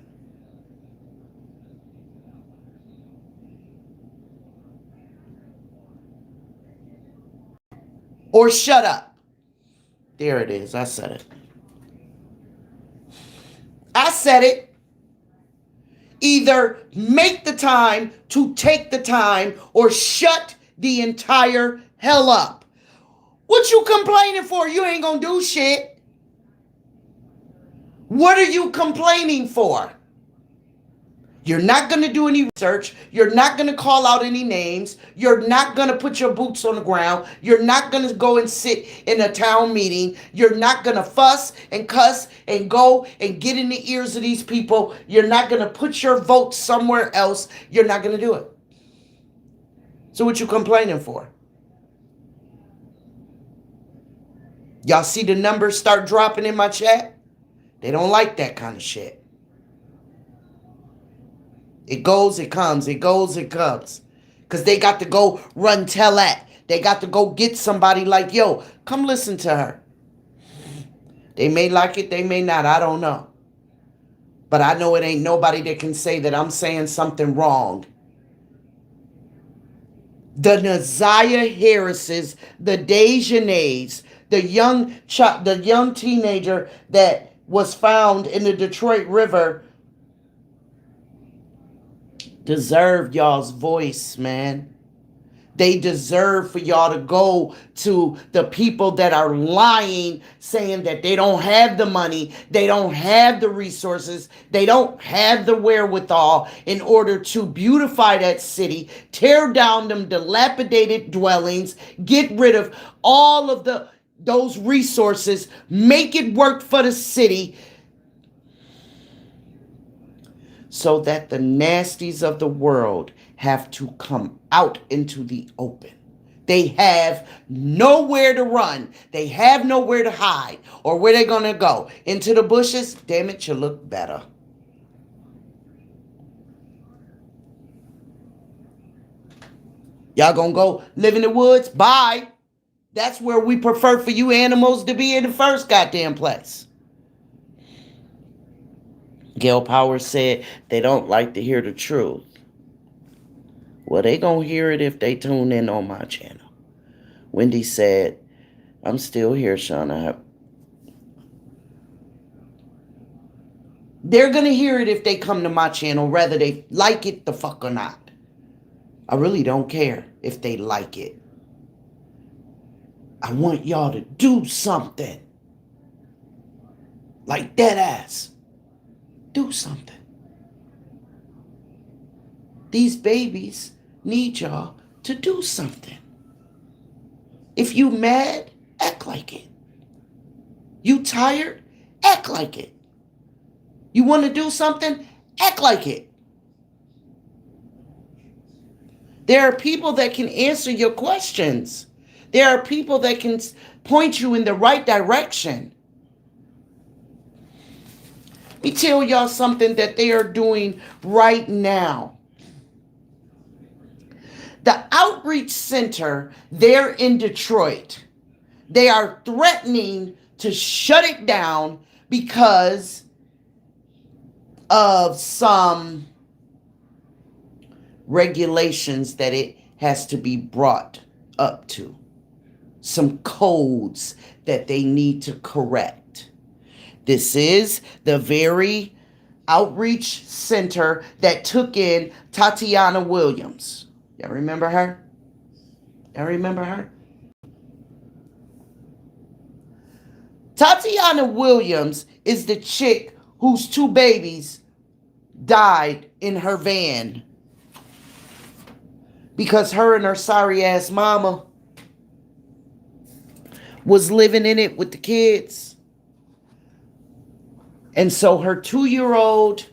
Or shut up. There it is. I said it. I said it. Either make the time to take the time or shut the entire hell up. What you complaining for? You ain't gonna do shit. What are you complaining for? You're not going to do any research. You're not going to call out any names. You're not going to put your boots on the ground. You're not going to go and sit in a town meeting. You're not going to fuss and cuss and go and get in the ears of these people. You're not going to put your vote somewhere else. You're not going to do it. So what you complaining for? Y'all see the numbers start dropping in my chat? They don't like that kind of shit. It goes, it comes. It goes, it comes. Because they got to go run tell that. They got to go get somebody like, yo, come listen to her. They may like it, they may not. I don't know. But I know it ain't nobody that can say that I'm saying something wrong. The Nazaria Harrises, the Dejanay's, the young teenager that was found in the Detroit River deserve y'all's voice, man. They deserve for y'all to go to the people that are lying, saying that they don't have the money, they don't have the resources, they don't have the wherewithal in order to beautify that city, tear down them dilapidated dwellings, get rid of all of those resources, make it work for the city, so that the nasties of the world have to come out into the open. They have nowhere to run. They have nowhere to hide. Or where they gonna go? Into the bushes? Damn it, you look better. Y'all gonna go live in the woods? Bye. That's where we prefer for you animals to be in the first goddamn place. Gail Powers said they don't like to hear the truth. Well, they gonna hear it if they tune in on my channel. Wendy said, I'm still here, Shauna. They're gonna hear it if they come to my channel, whether they like it the fuck or not. I really don't care if they like it. I want y'all to do something. Like dead ass. Do something. These babies need y'all to do something. If you mad, act like it. You tired, act like it. You want to do something, act like it. There are people that can answer your questions. There are people that can point you in the right direction. Let me tell y'all something that they are doing right now. The outreach center there in Detroit, they are threatening to shut it down because of some regulations that it has to be brought up to. Some codes that they need to correct. This is the very outreach center that took in Tatiana Williams. Y'all remember her? Y'all remember her? Tatiana Williams is the chick whose 2 babies died in her van because her and her sorry ass mama was living in it with the kids. And so her 2-year-old,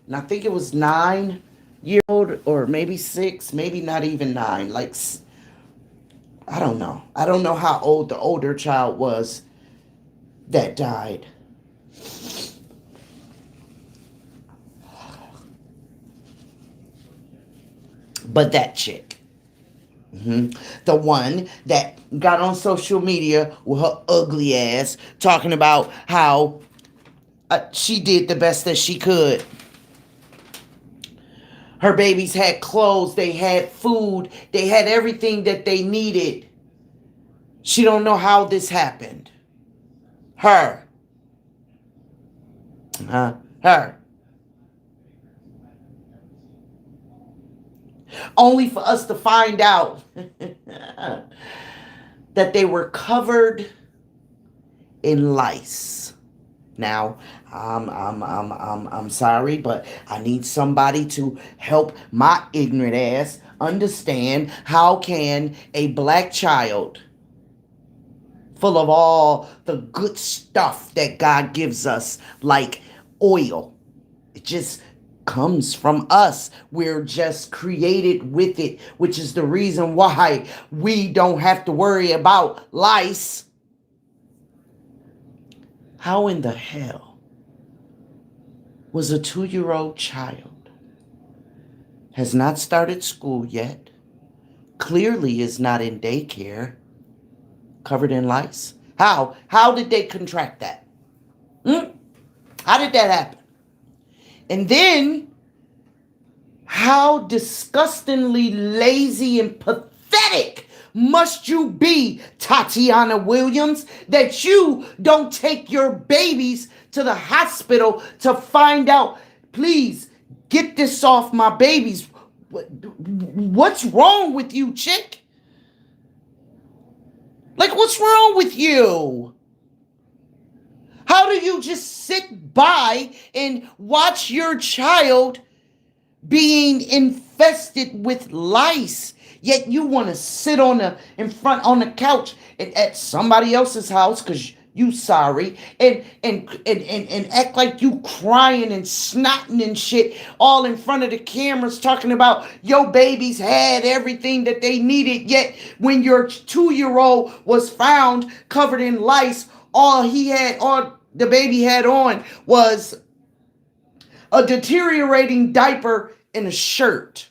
and I think it was 9-year-old or maybe 6, maybe not even 9, like, I don't know. I don't know how old the older child was that died. But that chick, the one that got on social media with her ugly ass talking about how she did the best that she could. Her babies had clothes, they had food, they had everything that they needed. She don't know how this happened. Her. Her. Only for us to find out that they were covered in lice. Now, I'm sorry, but I need somebody to help my ignorant ass understand how can a black child full of all the good stuff that God gives us, like oil, it just comes from us. We're just created with it, which is the reason why we don't have to worry about lice. How in the hell was a 2-year-old child, has not started school yet, clearly is not in daycare, covered in lice? How? How did they contract that? How did that happen? And then, how disgustingly lazy and pathetic must you be, Tatiana Williams, that you don't take your babies to the hospital to find out, please, get this off my babies. What's wrong with you, chick? Like, what's wrong with you? How do you just sit by and watch your child being infested with lice, yet you want to sit on the couch at somebody else's house because you sorry and act like you crying and snotting and shit all in front of the cameras talking about your babies had everything that they needed, yet when your 2-year-old was found covered in lice, all the baby had on was a deteriorating diaper and a shirt.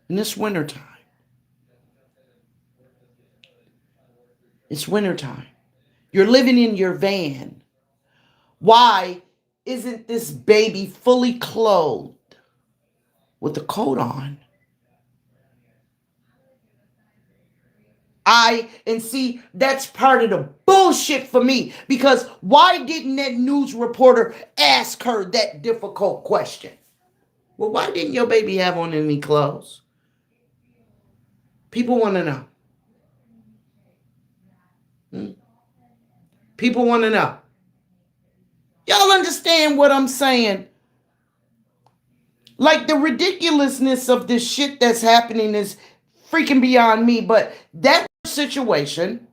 In this wintertime. It's wintertime. You're living in your van. Why isn't this baby fully clothed with a coat on? And see, that's part of the bullshit for me, because why didn't that news reporter ask her that difficult question? Well, why didn't your baby have on any clothes? People want to know. People want to know. Y'all understand what I'm saying? Like, the ridiculousness of this shit that's happening is freaking beyond me. But that situation,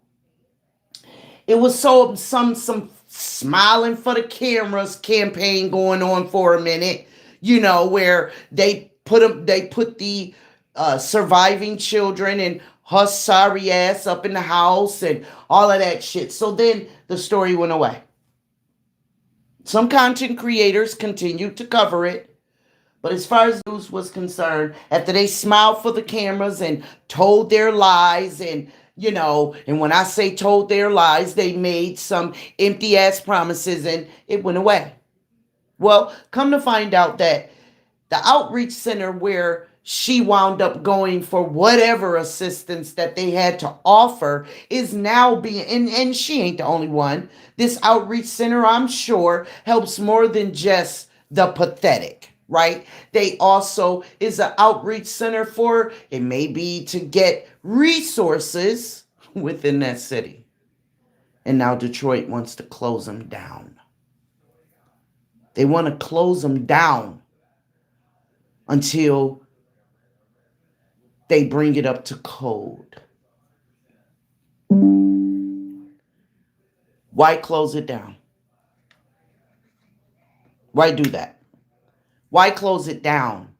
it was some smiling for the cameras campaign going on for a minute, where they put the surviving children and her sorry ass up in the house and all of that shit. So then the story went away. Some content creators continued to cover it. But as far as news was concerned, after they smiled for the cameras and told their lies and when I say told their lies, they made some empty ass promises and it went away. Well, come to find out that the outreach center where she wound up going for whatever assistance that they had to offer is now being, and she ain't the only one. This outreach center, I'm sure, helps more than just the pathetic, right? They also is an outreach center for, it may be to get resources within that city. And now Detroit wants to close them down. They want to close them down until they bring it up to code. Why close it down? Why do that? Why close it down?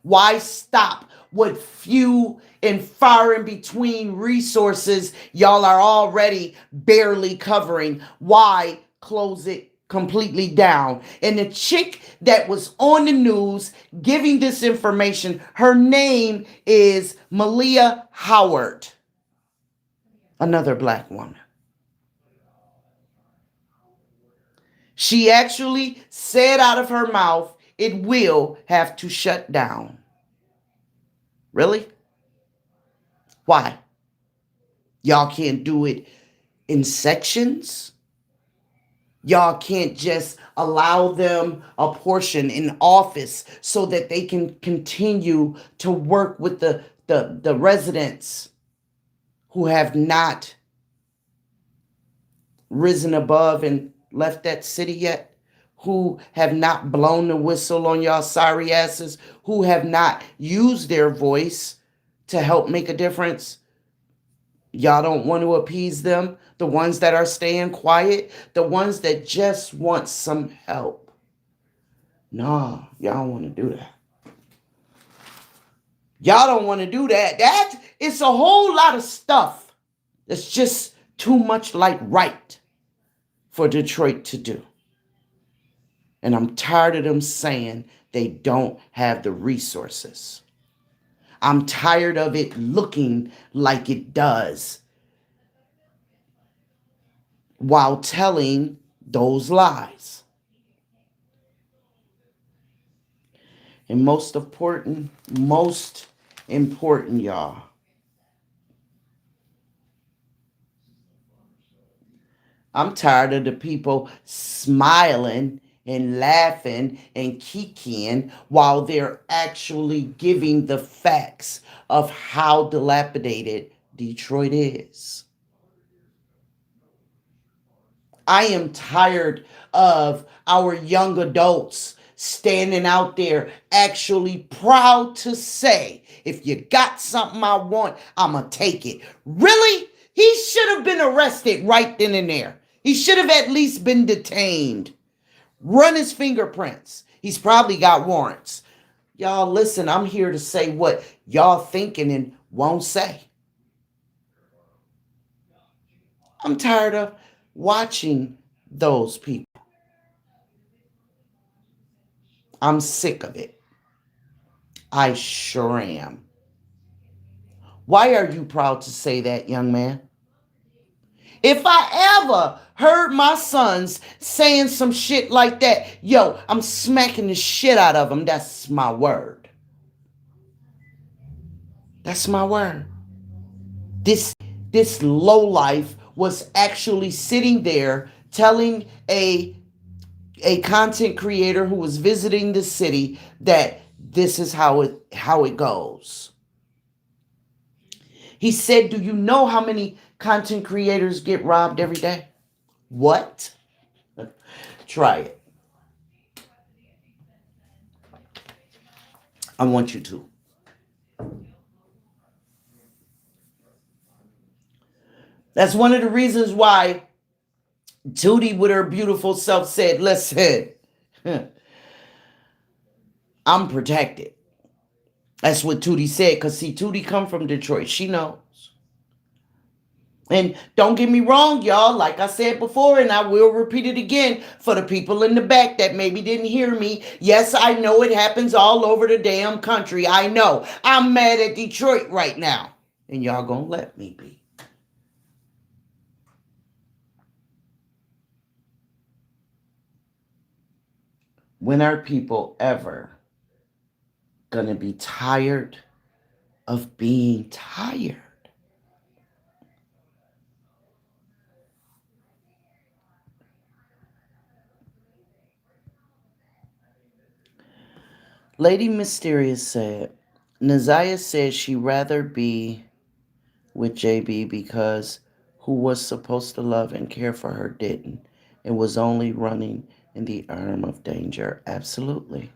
Why stop what few and far in between resources y'all are already barely covering? Why close it completely down? And the chick that was on the news giving this information, her name is Malia Howard, another black woman. She actually said out of her mouth, it will have to shut down. Really? Why? Y'all can't do it in sections? Y'all can't just allow them a portion in office so that they can continue to work with the residents who have not risen above and left that city yet, who have not blown the whistle on y'all sorry asses, who have not used their voice to help make a difference. Y'all don't want to appease them, the ones that are staying quiet, the ones that just want some help. No, y'all don't want to do that. Y'all don't want to do that. It's a whole lot of stuff that's just too much like right for Detroit to do. And I'm tired of them saying they don't have the resources. I'm tired of it looking like it does while telling those lies. And most important, y'all, I'm tired of the people smiling and laughing and kikiing while they're actually giving the facts of how dilapidated Detroit is. I am tired of our young adults standing out there actually proud to say, if you got something I want, I'm going to take it. Really? He should have been arrested right then and there. He should have at least been detained. Run his fingerprints. He's probably got warrants. Y'all listen, I'm here to say what y'all thinking and won't say. I'm tired of watching those people. I'm sick of it. I sure am. Why are you proud to say that, young man? If I ever heard my sons saying some shit like that, yo, I'm smacking the shit out of them. That's my word. That's my word. This lowlife was actually sitting there telling a content creator who was visiting the city that this is how it goes. He said, do you know how many content creators get robbed every day? What? Try it. I want you to. That's one of the reasons why Tootie with her beautiful self said, listen, I'm protected. That's what Tootie said, because see, Tootie come from Detroit. She knows. And don't get me wrong, y'all. Like I said before, and I will repeat it again for the people in the back that maybe didn't hear me. Yes, I know it happens all over the damn country. I know. I'm mad at Detroit right now. And y'all gonna let me be. When are people ever gonna be tired of being tired? Lady Mysterious said, Naziah said she'd rather be with JB because who was supposed to love and care for her didn't and was only running in the arm of danger. Absolutely.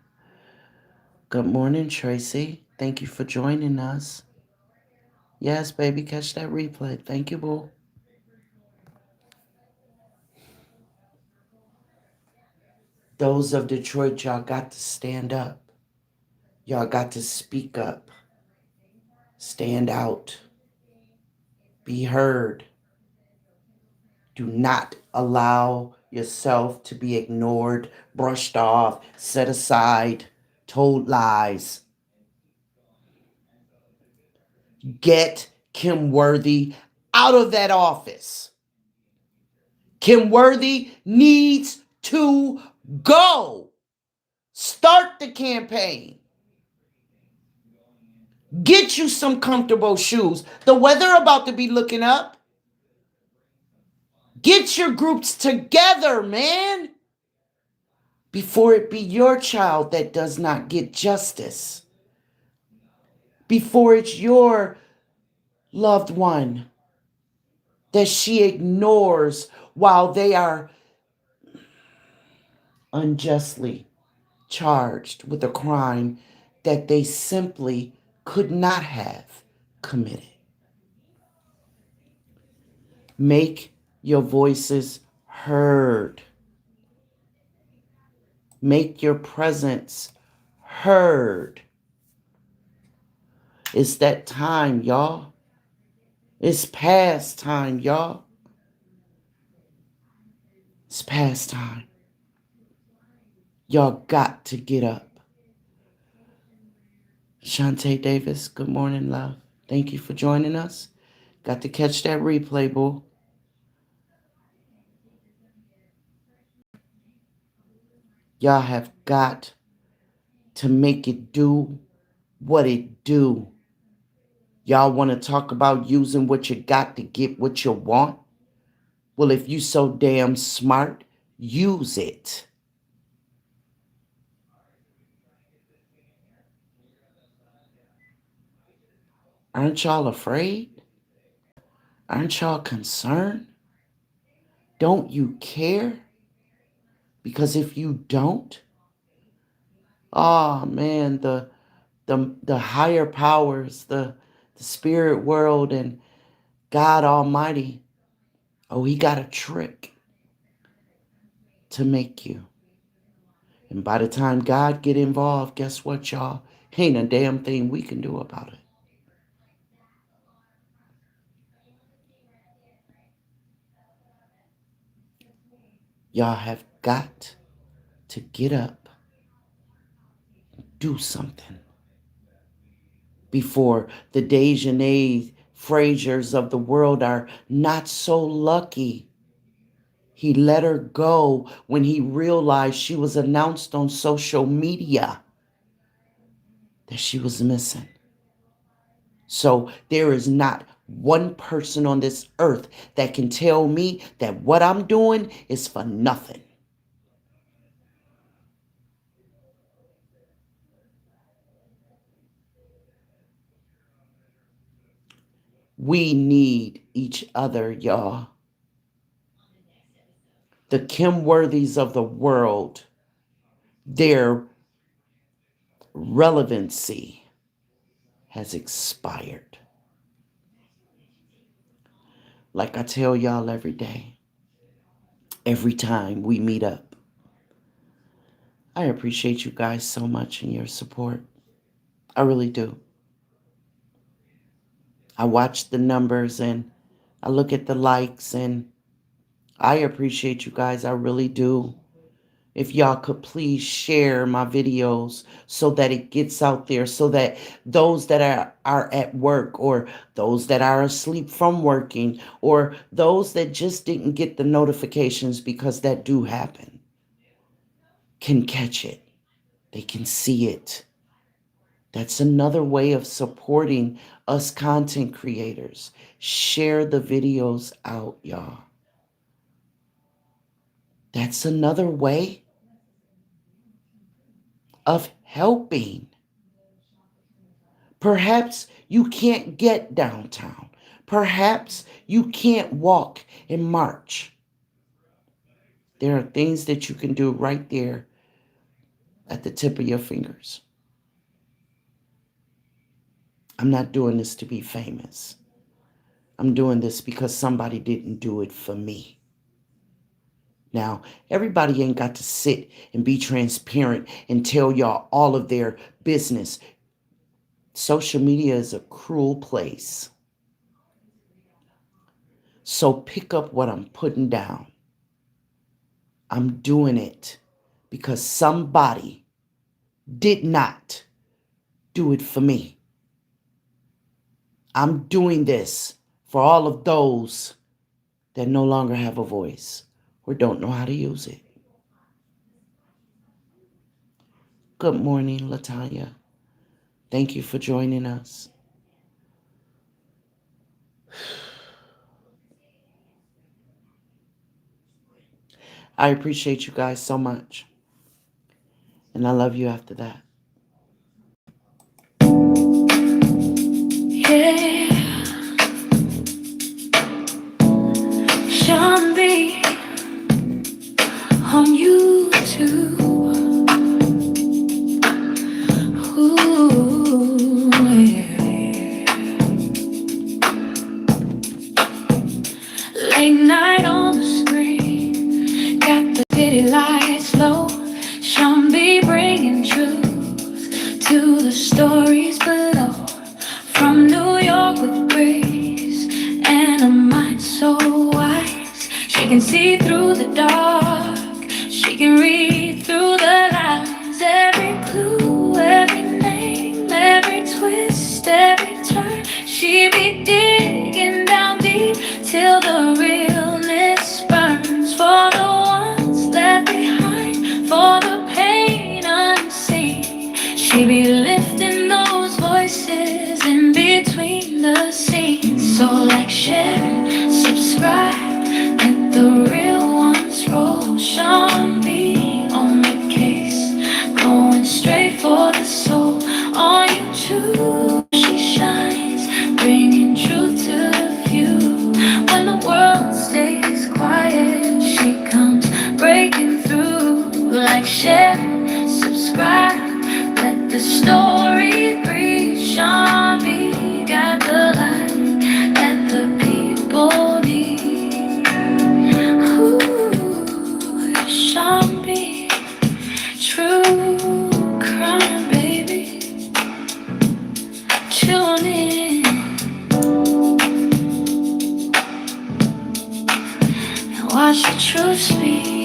Good morning, Tracy. Thank you for joining us. Yes, baby, catch that replay. Thank you, boo. Those of Detroit, y'all got to stand up. Y'all got to speak up. Stand out. Be heard. Do not allow yourself to be ignored, brushed off, set aside, told lies. Get Kim Worthy out of that office. Kim Worthy needs to go. Start the campaign. Get you some comfortable shoes. The weather about to be looking up. Get your groups together, man. Before it be your child that does not get justice. Before it's your loved one that she ignores while they are unjustly charged with a crime that they simply could not have committed. Make your voices heard. Make your presence heard. It's that time, y'all. It's past time, y'all. It's past time. Y'all got to get up. Shantae Davis, good morning, love. Thank you for joining us. Got to catch that replay, boo. Y'all have got to make it do what it do. Y'all want to talk about using what you got to get what you want? Well, if you so damn smart, use it. Aren't y'all afraid? Aren't y'all concerned? Don't you care? Because if you don't, oh man, the higher powers, the spirit world and God Almighty, oh, he got a trick to make you. And by the time God get involved, guess what, y'all? Ain't a damn thing we can do about it. Y'all have got to get up, do something before the Dejanay Frasers of the world are not so lucky. He let her go when he realized she was announced on social media that she was missing. So there is not one person on this earth that can tell me that what I'm doing is for nothing. We need each other, y'all. The Kim Worthies of the world, their relevancy has expired. Like I tell y'all every day, every time we meet up, I appreciate you guys so much and your support. I really do. I watch the numbers and I look at the likes and I appreciate you guys. I really do. If y'all could please share my videos so that it gets out there, so that those that are at work or those that are asleep from working or those that just didn't get the notifications, because that do happen, can catch it. They can see it. That's another way of supporting us content creators. Share the videos out, y'all. That's another way of helping. Perhaps you can't get downtown. Perhaps you can't walk and march. There are things that you can do right there at the tip of your fingers. I'm not doing this to be famous. I'm doing this because somebody didn't do it for me. Now, everybody ain't got to sit and be transparent and tell y'all all of their business. Social media is a cruel place. So pick up what I'm putting down. I'm doing it because somebody did not do it for me. I'm doing this for all of those that no longer have a voice or don't know how to use it. Good morning, Latanya. Thank you for joining us. I appreciate you guys so much. And I love you after that. Yeah, Sean B on YouTube. Ooh, yeah. Late night on the screen, got the city lights low. Sean B bringing truth to the stories below. From New York with grace and a mind so wise, she can see through the dark, she can read through the lines. Every clue, every name, every twist, every turn, she be digging down deep till the realness burns. For the ones left behind, for the pain unseen, she be lifting those voices in between the scenes. So like, share, subscribe, let the real ones roll. Sean B on the case, going straight for the soul. On YouTube she shines watch the truth speak.